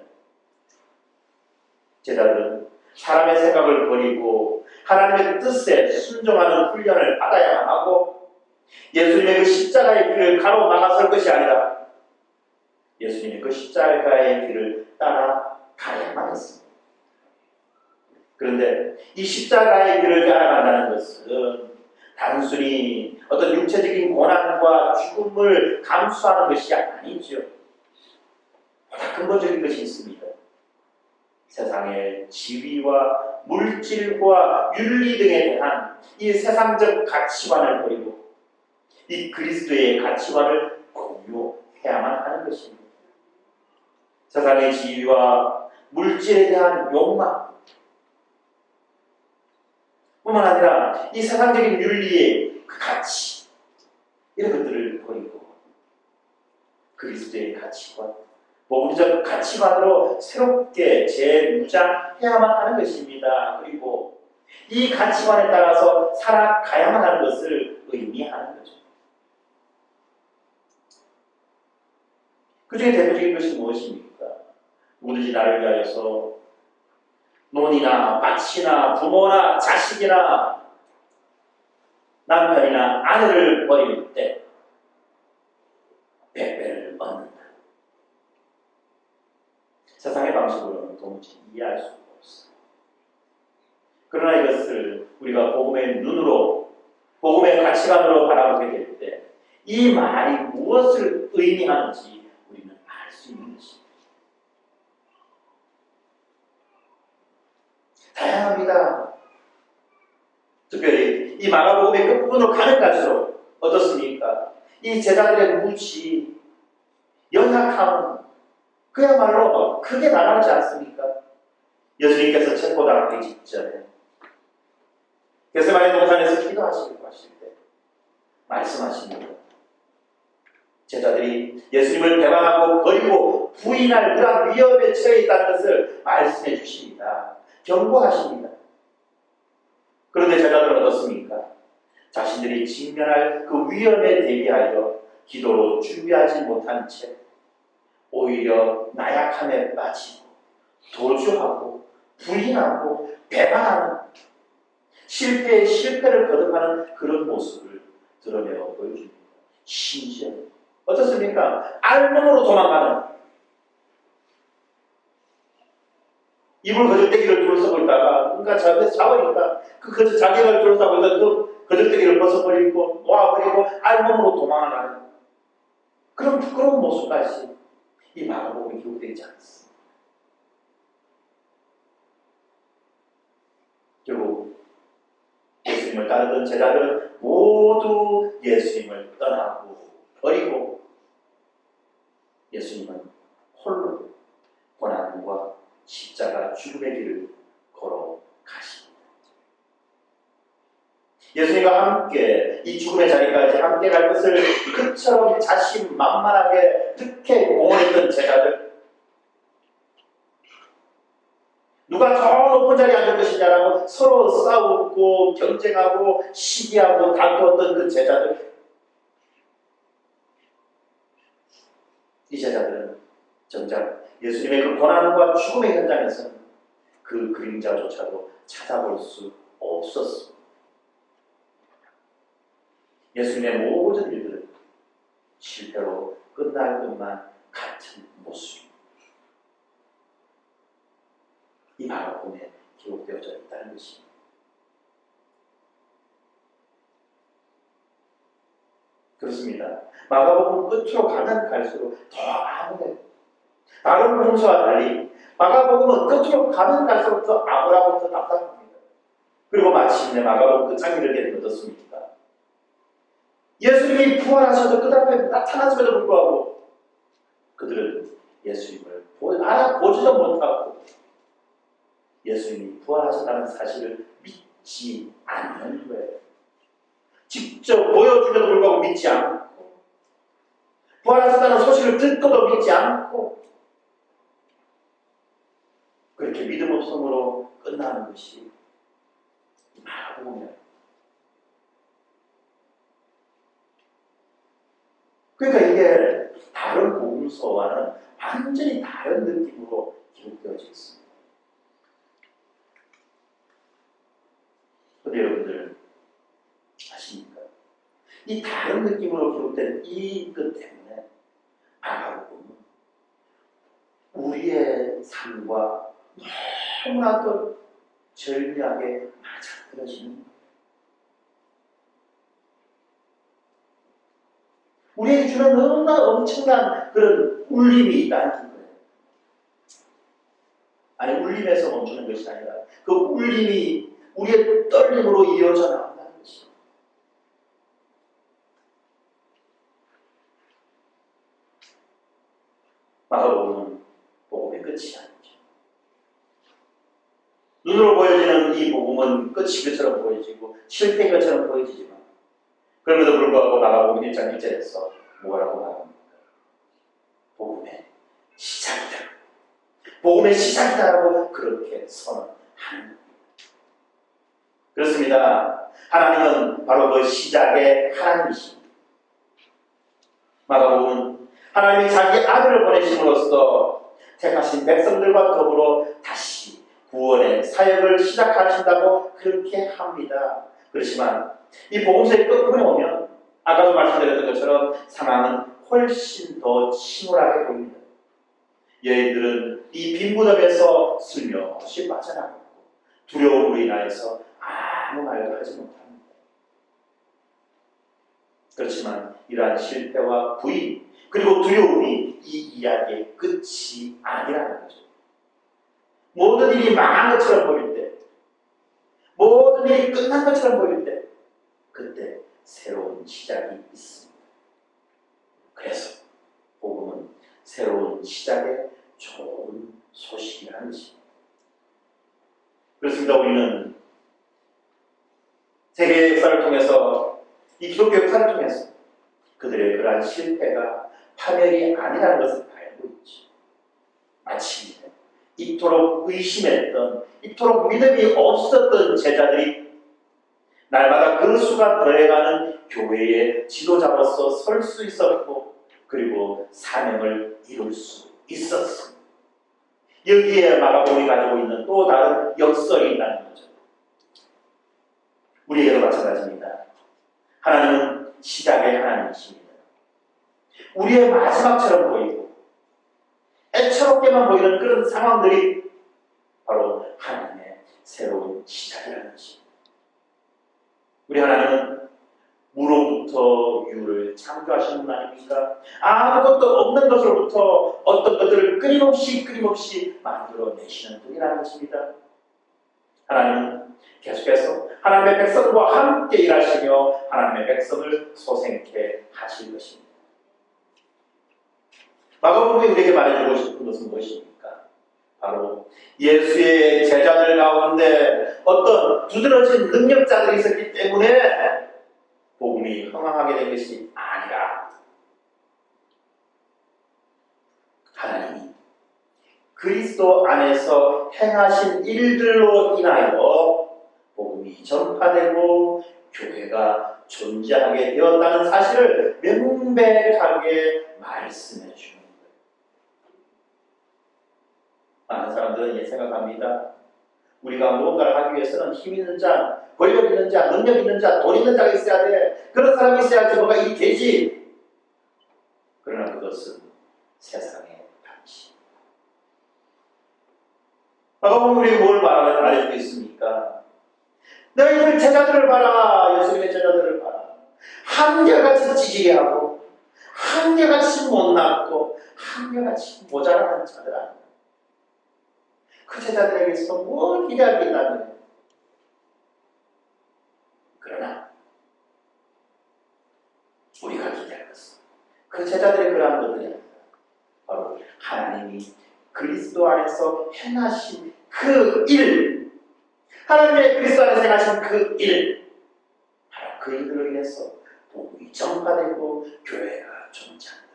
제자들은 사람의 생각을 버리고 하나님의 뜻에 순종하는 훈련을 받아야만 하고, 예수님의 그 십자가의 길을 가로막아설 것이 아니라 예수님의 그 십자가의 길을 따라가야만 했습니다. 그런데 이 십자가의 길을 따라간다는 것은 단순히 어떤 육체적인 고난과 죽음을 감수하는 것이 아니죠. 보다 근본적인 것이 있습니다. 세상의 지위와 물질과 윤리 등에 대한 이 세상적 가치관을 버리고 이 그리스도의 가치관을 공유해야만 하는 것입니다. 세상의 지위와 물질에 대한 욕망 뿐만 아니라 이 세상적인 윤리의 그 가치, 이런 것들을 버리고 그리스도의 가치관, 복음적 가치관으로 새롭게 재무장해야만 하는 것입니다. 그리고 이 가치관에 따라서 살아가야만 하는 것을 의미하는 거죠. 그 중에 대표적인 것이 무엇입니까? 누구든지 나를 위하여서 논이나 밭이나 부모나 자식이나 남편이나 아내를 버릴 때 100배를 얻는다. 세상의 방식으로는 도무지 이해할 수가 없어요. 그러나 이것을 우리가 복음의 눈으로, 복음의 가치관으로 바라보게 될 때 이 말이 무엇을 의미하는지 우리는 알 수 있는 것입니다. 다양합니다. 특별히 이 마가복음의 끝부분으로 가는 갈수록 어떻습니까? 이 제자들의 무지, 연약함은 그야말로 크게 나타나지 않습니까? 예수님께서 체포당하기 직전에 겟세마네 동산에서 기도하시고 하실 때 말씀하십니다. 제자들이 예수님을 배반하고 버리고 부인할 그런 위험에 처해 있다는 것을 말씀해 주십니다. 경고하십니다. 그런데 제자들은 어떻습니까? 자신들이 직면할 그 위험에 대비하여 기도로 준비하지 못한 채 오히려 나약함에 빠지고 도주하고 부인하고 배반하는, 실패에 실패를 거듭하는 그런 모습을 드러내어 보여줍니다. 심지어 어떻습니까? 알몸으로 도망가는, 이불 거적대기를 둘러싸고 있다가 뭔가 저한테 잡으니까 그 자기를 둘러싸고 있던 그 거적대기를 벗어버리고 놓아버리고 알몸으로 도망가는 그런 부끄러운 모습까지 이 마가복음에 기록되어 있지 않습니다. 결국 예수님을 따르던 제자들은 모두 예수님을 떠나고 버리고 예수님은 홀로 고난과 십자가 죽음의 길을 걸어가십니다. 예수님과 함께 이 죽음의 자리까지 함께 갈 것을 그처럼 자신만만하게 그렇게 공언했던 제자들, 누가 더 높은 자리에 앉을 것이냐라고 서로 싸우고 경쟁하고 시기하고 다투었던 그 제자들, 이 제자들은 정작 예수님의 그 고난과 죽음의 현장에서는 그 그림자조차도 찾아볼 수 없었습니다. 예수님의 모든 일들은 실패로 끝날 것만 같은 모습입니다. 이 마가복음에 기록되어져 있다는 것입니다. 그렇습니다. 마가복음 끝으로 가면 갈수록 더 암울해요. 다른 복음서와 달리 마가복음은 끝으로 가면 갈수록 더 암울하고 더 답답합니다. 그리고 마침내 마가복음 끝장이 이르게 되면 어떻습니까? 예수님이 부활하셔서 그 앞에 나타났음에도 불구하고 그들은 예수님을 알아보지도 못하고 예수님이 부활하셨다는 사실을 믿지 않는 거예요. 직접 보여주면도 불구하고 믿지 않고, 부활하셨다는 소식을 듣고도 믿지 않고, 그렇게 믿음 없음으로 끝나는 것이 마가복음이에요. 그러니까 이게 다른 복음서와는 완전히 다른 느낌으로 기록되어져 있습니다. 근데 여러분들 아십니까? 이 다른 느낌으로 기록된 이 것 때문에 마가복음은 우리의 삶과 너무나도 절묘하게 맞아떨어지는 거예요. 우리에게 주는 너무나 엄청난 그런 울림이 있다는 거예요. 아니, 울림에서 멈추는 것이 아니라 그 울림이 우리의 떨림으로 이어져 나온다는 것이에요. 마가복음은 복음의 끝이 아니죠. 눈으로 보여지는 이 복음은 끝이 것처럼 보여지고 실패인 것처럼 보여지지만, 그럼에도 불구하고 마가복음 1장 1절에서 뭐라고 말합니까? 복음의 시작이다. 복음의 시작이다라고 그렇게 선언하는 겁니다. 그렇습니다. 하나님은 바로 그 시작의 하나님이십니다. 마가복음은 하나님이 자기 아들을 보내심으로써 택하신 백성들과 더불어 다시 구원의 사역을 시작하신다고 그렇게 합니다. 그렇지만 이 복음서의 끝부분에 오면 아까도 말씀드렸던 것처럼 상황은 훨씬 더 침울하게 보입니다. 여인들은 이 빈 무덤에서 슬며시 빠져나가고 두려움으로 인하여서 아무 말도 하지 못합니다. 그렇지만 이러한 실패와 부인 그리고 두려움이 이 이야기의 끝이 아니라는 거죠. 모든 일이 망한 것처럼 보일 때, 모든 일이 끝난 것처럼 보일 때, 그때 새로운 시작이 있습니다. 그래서 복음은 새로운 시작의 좋은 소식이라는 것입니다. 그렇습니다. 우리는 세계 역사를 통해서, 이 기독교 역사를 통해서 그들의 그러한 실패가 파멸이 아니라는 것을 알고 있죠. 마치 이토록 의심했던, 이토록 믿음이 없었던 제자들이 날마다 그 수가 더해가는 교회의 지도자로서 설 수 있었고, 그리고 사명을 이룰 수 있었습니다. 여기에 마가복음이 가지고 있는 또 다른 역설이 있다는 거죠. 우리에게도 마찬가지입니다. 하나님은 시작의 하나님이십니다. 우리의 마지막처럼 보이고 애처롭게만 보이는 그런 상황들이 바로 하나님의 새로운 시작이라는 것입니다. 우리 하나님은 무로부터 유를 창조하시는 분 아닙니까? 아무것도 없는 것으로부터 어떤 것들을 끊임없이 만들어내시는 분이라는 것입니다. 하나님은 계속해서 하나님의 백성과 함께 일하시며 하나님의 백성을 소생케 하실 것입니다. 마가복음이 우리에게 말해주고 싶은 것은 무엇입니까? 바로 예수의 제자들 가운데 어떤 두드러진 능력자들이 있었기 때문에 복음이 흥황하게 된 것이 아니라, 하나님이 그리스도 안에서 행하신 일들로 인하여 복음이 전파되고 교회가 존재하게 되었다는 사실을 명백하게 말씀해 주는 거예요. 많은 사람들은 생각합니다. 우리가 무언가를 하기 위해서는 힘 있는 자, 권력 있는 자, 능력 있는 자, 돈 있는 자가 있어야 돼. 그런 사람이 있어야지 뭐가 일이 되지. 그러나 그것은 세상의 방식. 마가복음이 우리에게 뭘 말해주고 있습니까? 너희들 제자들을 봐라. 예수님의 제자들을 봐라. 한결같이 찌질게 하고, 한결같이 못났고, 한결같이 모자라는 자들 아니야. 그 제자들에게서 뭘 기대할 게 있다면, 그러나 우리가 기대할 것은 그 제자들의 그러한 것들이 아니라 바로 하나님이 그리스도 안에서 행하신 그 일, 하나님의 그리스도 안에서 행하신 그 일, 바로 그 일들로 인해서 복음이 전파되고 교회가 존재한다.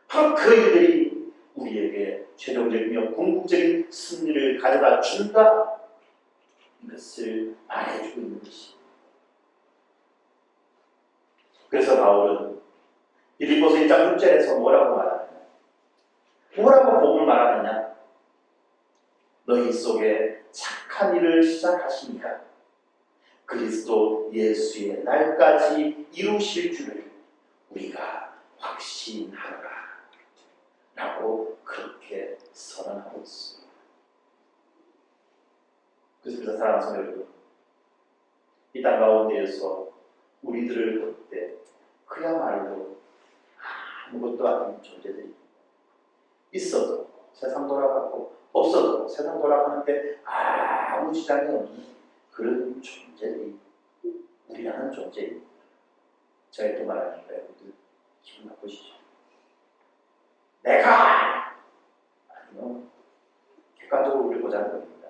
바로 그 일들이 우리에게 최종적이며 궁극적인 승리를 가져다 준다. 이것을 말해주고 있는 것입니다. 그래서 바울은 빌립보서 1장 6절에서 뭐라고 말하느냐? 뭐라고 복음을 말하느냐? 너희 속에 착한 일을 시작하시니까 그리스도 예수의 날까지 이루실 줄을 우리가 확신하노라 라고 그렇게 선언하고 있습니다. 그래서 사랑하는 성도 여러분, 이 땅 가운데에서 우리들을 볼 때 그야말로 아무것도 아닌 존재들이 있어도 세상 돌아가고 없어도 세상 돌아가는데 아무 지장이 없는 그런 존재들이 우리라는 존재입니다. 제가 이렇게 말하니까 여러분들 기분 나쁘시죠? 내가! 아니면 객관적으로 우리 보자는 겁니다.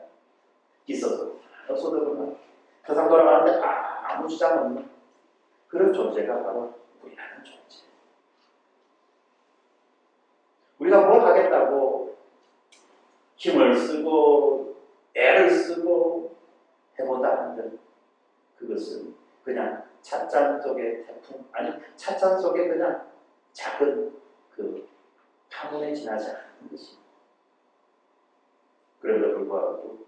있어도 없어도 그러나 세상 돌아가는데 아무 지장 없는 그런 존재가 바로 우리라는 존재. 우리가 뭘 하겠다고 힘을 쓰고 애를 쓰고 해본다 한들 그것은 그냥 찻잔 속의 태풍, 아니 찻잔 속에 그냥 작은 그 파문에 지나지 않는 것입니다. 그럼에도 불구하고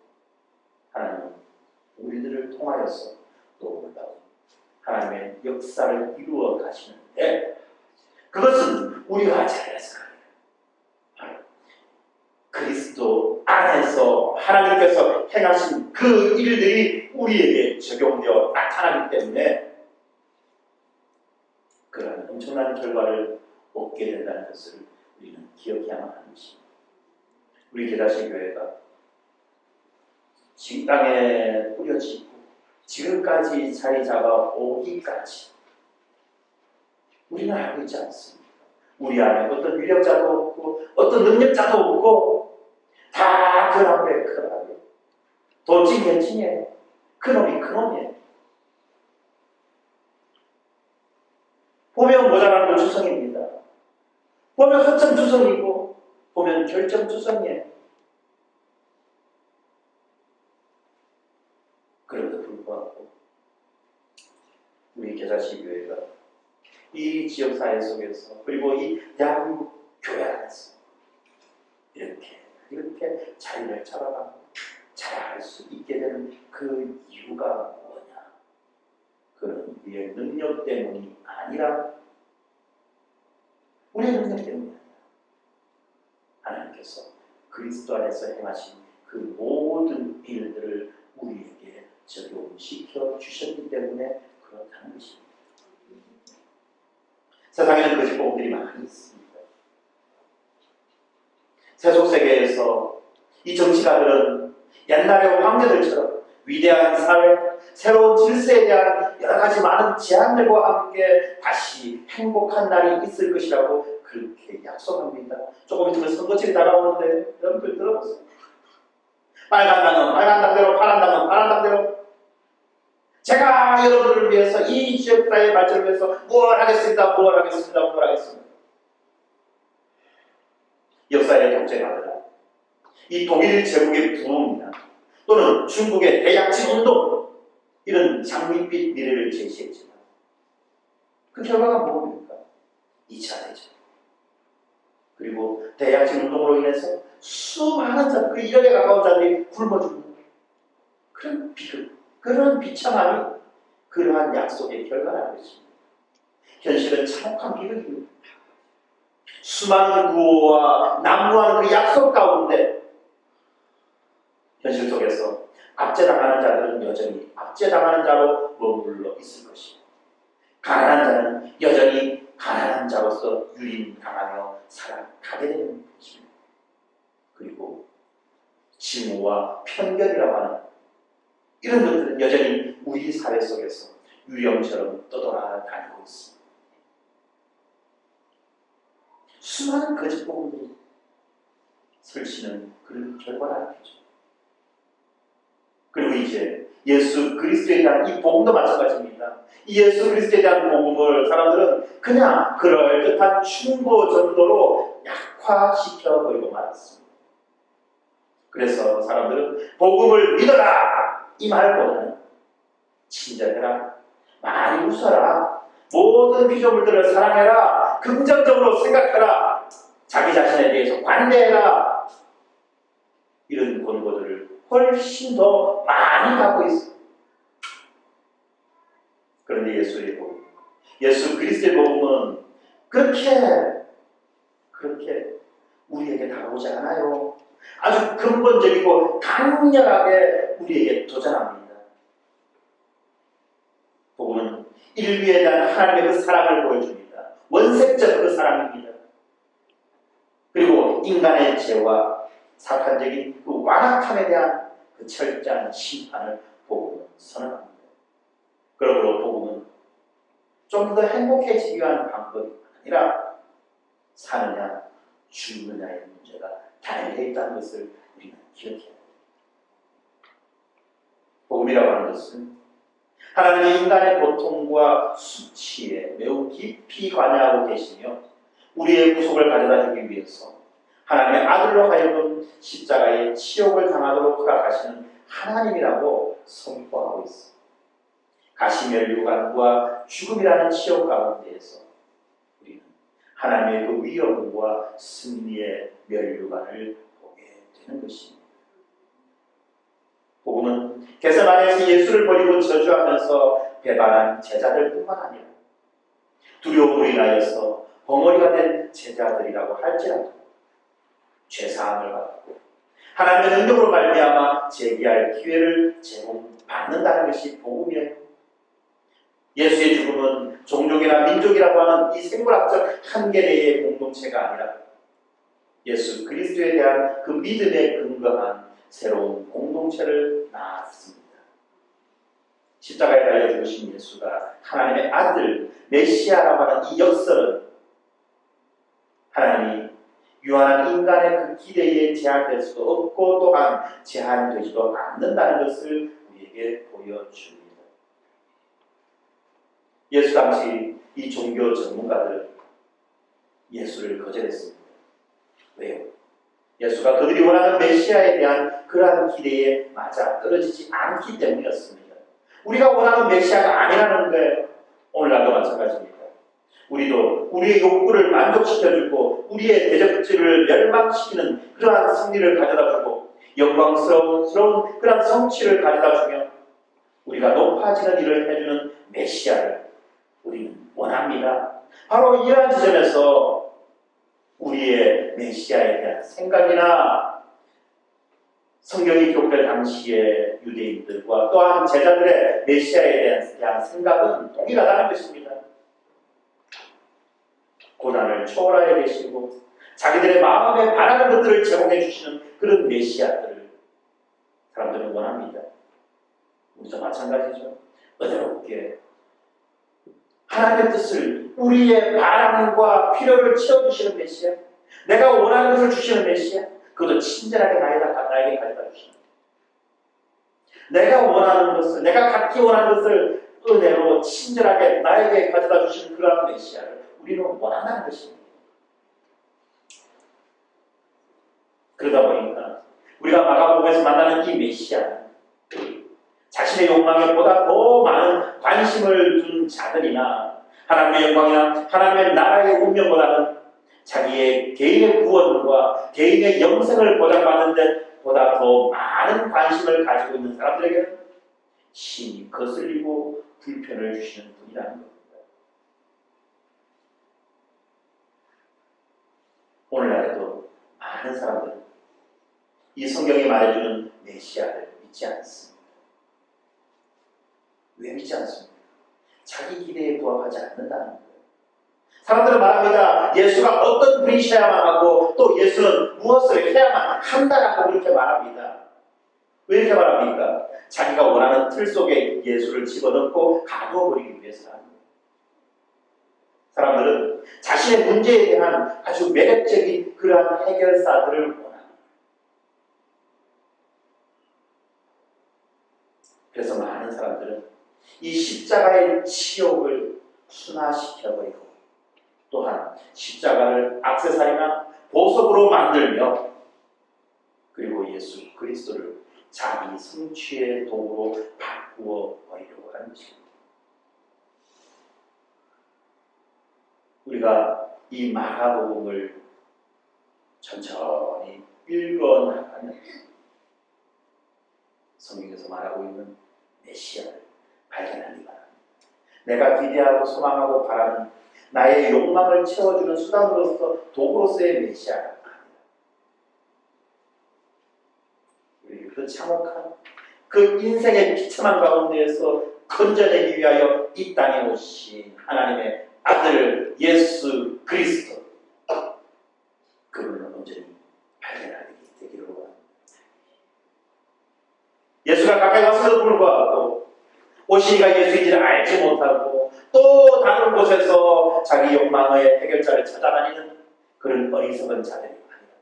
하나님은 우리들을 통하여서 또 놀라운 하나님의 역사를 이루어 가시는데 그것은 우리가 잘해서 바로 그리스도 안에서 하나님께서 행하신 그 일들이 우리에게 적용되어 나타나기 때문에 그러한 엄청난 결과를 얻게 된다는 것을 우리는 기억해야만 하는 것입니다. 우리 계다시 교회가 지금 땅에 뿌려지고 지금까지 자리 잡아 오기까지 우리는 알고 있지 않습니다. 우리 안에 어떤 위력자도 없고 어떤 능력자도 없고 다 그놈의 그놈이에요. 도찐이에 찐이에요. 그놈이 그놈이에요. 보면 모자란 거 주성입니다. 보면 허점 주성이고 보면 결점 주성이에요. 그럼에도 불구하고 우리 계자시 교회가 이 지역사회 속에서 그리고 이 대한민국 교회 안에서 이렇게 자리를 잡아가고 잘할 수 있게 되는 그 이유가 뭐냐? 그건 우리의 능력 때문이 아니라 우리의 능력 때문이 아니라 하나님께서 그리스도 안에서 행하신 그 모든 일들을 우리에게 적용시켜 주셨기 때문에 그렇다는 것입니다. 세상에는 거짓 복음들이 많이 있습니다. 세속세계에서 이 정치가들은 옛날의 황제들처럼 위대한 사회, 새로운 질서에 대한 여러 가지 많은 제안들과 함께 다시 행복한 날이 있을 것이라고 그렇게 약속합니다. 조금 있으면 선거철이 다가오는데 여러분들 들어보세요. 빨간 당은 빨간 당대로, 파란 당은 파란 당대로. 제가 여러분을 위해서 이 지역사회의 발전을 위해서 뭘 하겠습니다. 역사의 독재가들아 이 독일 제국의 부흥이나 또는 중국의 대약진 운동 이런 장밋빛 미래를 제시했지만 그 결과가 뭡니까? 2차 대전 그리고 대약진 운동으로 인해서 수많은 자, 그 1억에 가까운 자들이 굶어 죽는 그런 비극, 그런 비참함이 그러한 약속의 결과라는 것입니다. 현실은 참혹한 비극입니다. 수많은 구호와 난무하는 그 약속 가운데 현실 속에서 압제당하는 자들은 여전히 압제당하는 자로 머물러 있을 것이고 가난한 자는 여전히 가난한 자로서 유린당하며 살아가게 되는 것입니다. 그리고 징후와 편견이라고 하는 이런 것들은 여전히 우리 사회 속에서 유령처럼 떠돌아다니고 있습니다. 수많은 거짓 복음들이 설치는 그런 결과라는 거죠. 그리고 이제 예수 그리스도에 대한 이 복음도 마찬가지입니다. 이 예수 그리스도에 대한 복음을 사람들은 그냥 그럴듯한 충고 정도로 약화시켜버리고 말았습니다. 그래서 사람들은 복음을 믿어라! 이 말보다는 친절해라, 많이 웃어라, 모든 피조물들을 사랑해라, 긍정적으로 생각해라, 자기 자신에 대해서 관대해라, 이런 권고들을 훨씬 더 많이 갖고 있습니다. 그런데 예수의 복음, 예수 그리스도의 복음은 그렇게 우리에게 다가오지 않아요. 아주 근본적이고 강렬하게 우리에게 도전합니다. 복음은 인류에 대한 하나님의 그 사랑을 보여줍니다. 원색적 그 사랑입니다. 그리고 인간의 죄와 사탄적인 그 완악함에 대한 그 철저한 심판을 복음은 선언합니다. 그러므로 복음은 좀 더 행복해지기 위한 방법이 아니라 사느냐 죽느냐의 문제가 달려 있다는 것을 우리는 기억해야 합니다. 복음이라고 하는 것은 하나님이 인간의 고통과 수치에 매우 깊이 관여하고 계시며 우리의 구속을 가져다 주기 위해서 하나님의 아들로 하여금 십자가의 치욕을 당하도록 허락하시는 하나님이라고 선포하고 있습니다. 가시면류관과 죽음이라는 치욕 가운데에서 우리는 하나님의 그 위엄과 승리의 면류관을 보게 되는 것입니다. 복음은 겟세마네에서 예수를 버리고 저주하면서 배반한 제자들뿐만 아니라 두려움으로 인하여서 벙어리가 된 제자들이라고 할지라도 죄사함을 받고 하나님의 능력으로 말미암아 재기할 기회를 제공받는다는 것이 복음이에요. 예수의 죽음은 종족이나 민족이라고 하는 이 생물학적 한계 내의 공동체가 아니라 예수 그리스도에 대한 그 믿음에 근거한 새로운 공동체를 낳았습니다. 십자가에 달려 죽으신 예수가 하나님의 아들 메시아라고 하는 이 역설은 하나님이 유한한 인간의 그 기대에 제한될 수도 없고 또한 제한되지도 않는다는 것을 우리에게 보여줍니다. 예수 당시 이 종교 전문가들은 예수를 거절했습니다. 왜요? 예수가 그들이 원하는 메시아에 대한 그러한 기대에 맞아 떨어지지 않기 때문이었습니다. 우리가 원하는 메시아가 아니라는 거예요. 오늘날도 마찬가지입니다. 우리도 우리의 욕구를 만족시켜주고 우리의 대적질을 멸망시키는 그러한 승리를 가져다주고 영광스러운 그러한 성취를 가져다주며 우리가 높아지는 일을 해주는 메시아를 우리는 원합니다. 바로 이러한 지점에서 우리의 메시아에 대한 생각이나 성경이 기록될 당시의 유대인들과 또한 제자들의 메시아에 대한 생각은 동일하다는 것입니다. 고난을 초월하여 계시고 자기들의 마음에 바라는 것들을 제공해 주시는 그런 메시아들을 사람들은 원합니다. 우리도 마찬가지죠. 은혜롭게 하나님의 뜻을 우리의 바람과 필요를 채워주시는 메시아, 내가 원하는 것을 주시는 메시아, 그것도 친절하게 나에게 가져다 주시는 내가 원하는 것을, 내가 갖기 원하는 것을 은혜로 친절하게 나에게 가져다 주시는 그러한 메시아를 우리는 원한다는 것입니다. 그러다 보니까 우리가 마가복음에서 만나는 이 메시아는 자신의 욕망에 보다 더 많은 관심을 둔 자들이나 하나님의 영광이나 하나님의 나라의 운명보다는 자기의 개인의 구원과 개인의 영생을 보장받는 데 보다 더 많은 관심을 가지고 있는 사람들에게는 심히 거슬리고 불편을 주시는 분이라는 겁니다. 오늘날에도 많은 사람들은 이 성경이 말해주는 메시아를 믿지 않습니다. 왜 믿지 않습니까? 자기 기대에 부합하지 않는다는 거예요. 사람들은 말합니다. 예수가 어떤 분이셔야만 하고 또 예수는 무엇을 해야만 한다라고 그렇게 말합니다. 왜 이렇게 말합니까? 자기가 원하는 틀 속에 예수를 집어넣고 가둬버리기 위해서라는 거예요. 사람들은 자신의 문제에 대한 아주 매력적인 그러한 해결사들을 원합니다. 그래서 이 십자가의 치욕을 순화시켜버리고 또한 십자가를 액세서리나 보석으로 만들며 그리고 예수 그리스도를 자기 성취의 도구로 바꾸어 버리려고 하는 것입니다. 우리가 이 마가복음을 천천히 읽어나가면 성경에서 말하고 있는 메시아를 발견하기 바랍니다. 내가 기대하고 소망하고 바라는 나의 욕망을 채워주는 수단으로서 도구로서의 메시아가 아니다. 우리 그 참혹한 그 인생의 비참한 가운데에서 건져내기 위하여 이 땅에 오신 하나님의 아들 예수 그리스도, 그분을 온전히 발견하게 되기를 원합니다. 예수가 가까이 왔음에도 불구하고 오시니가 예수인지를 알지 못하고 또 다른 곳에서 자기 욕망의 해결자를 찾아다니는 그런 어리석은 자들이 아니다.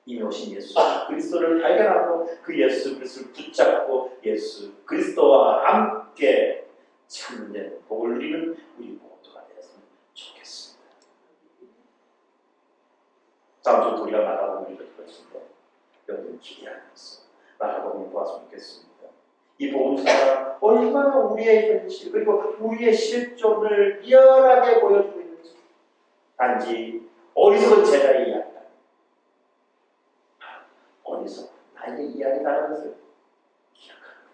이미 오신 예수 그리스도를 발견하고 그 예수 그리스도를 붙잡고 예수 그리스도와 함께 참된 복을 누리는 우리 모두가 되었으면 좋겠습니다. 다음 주 우리가 마가복음을 읽을 것인데 여러분 기대하면서 마가복음을 보았으면 좋겠습니다. 이 복음서가 얼마나 우리의 현실 그리고 우리의 실존을 리얼하게 보여주고 있는지 단지 어리석은 제자의 이야기다. 어디서 나의 이야기라는 것을 기억합니다.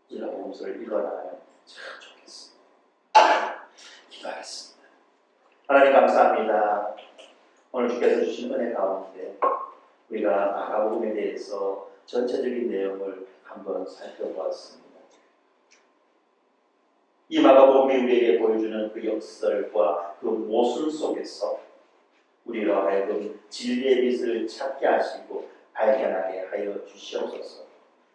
우리가 복음서를 읽어나가면 참 좋겠습니다. 기도하겠습니다. 하나님 감사합니다. 오늘 주께서 주신 은혜 가운데 우리가 마가복음에 대해서 전체적인 내용을 한번 살펴보았습니다. 이 마가복음이 우리에게 보여주는 그 역설과 그 모순 속에서 우리가 하여금 진리의 빛을 찾게 하시고 발견하게 하여 주시옵소서.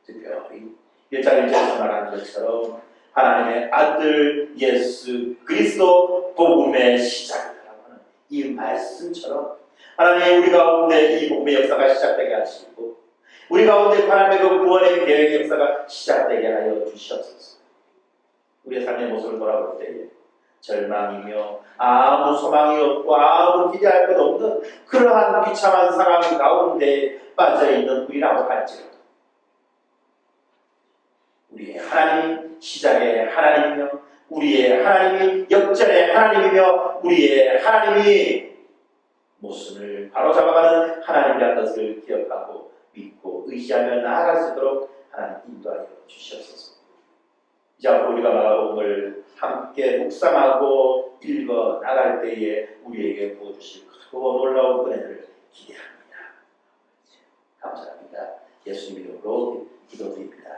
특별히 1장 1절에서 말하는 것처럼 하나님의 아들 예수 그리스도 복음의 시작이라고 하는 이 말씀처럼 하나님 우리 가운데 이 복음의 역사가 시작되게 하시고 우리 가운데 하나님의 그 구원의 계획의 역사가 시작되게 하여 주시옵소서. 우리의 삶의 모습을 돌아볼 때에 절망이며 아무 소망이 없고 아무 기대할 것 없는 그러한 비참한 상황 가운데 빠져있는 우리라고 할지라도 우리의 하나님이 시작의 하나님이며 우리의 하나님이 역전의 하나님이며 우리의 하나님이 모순을 바로잡아가는 하나님이라는 것을 기억하고 믿고 의지하며 나아갈 수 있도록 하나님 인도하여 주시옵소서. 이제 앞으로 우리가 마가복음을 함께 묵상하고 읽어 나갈 때에 우리에게 부어주실 크고 놀라운 은혜를 기대합니다. 감사합니다. 예수님 이름으로 기도드립니다.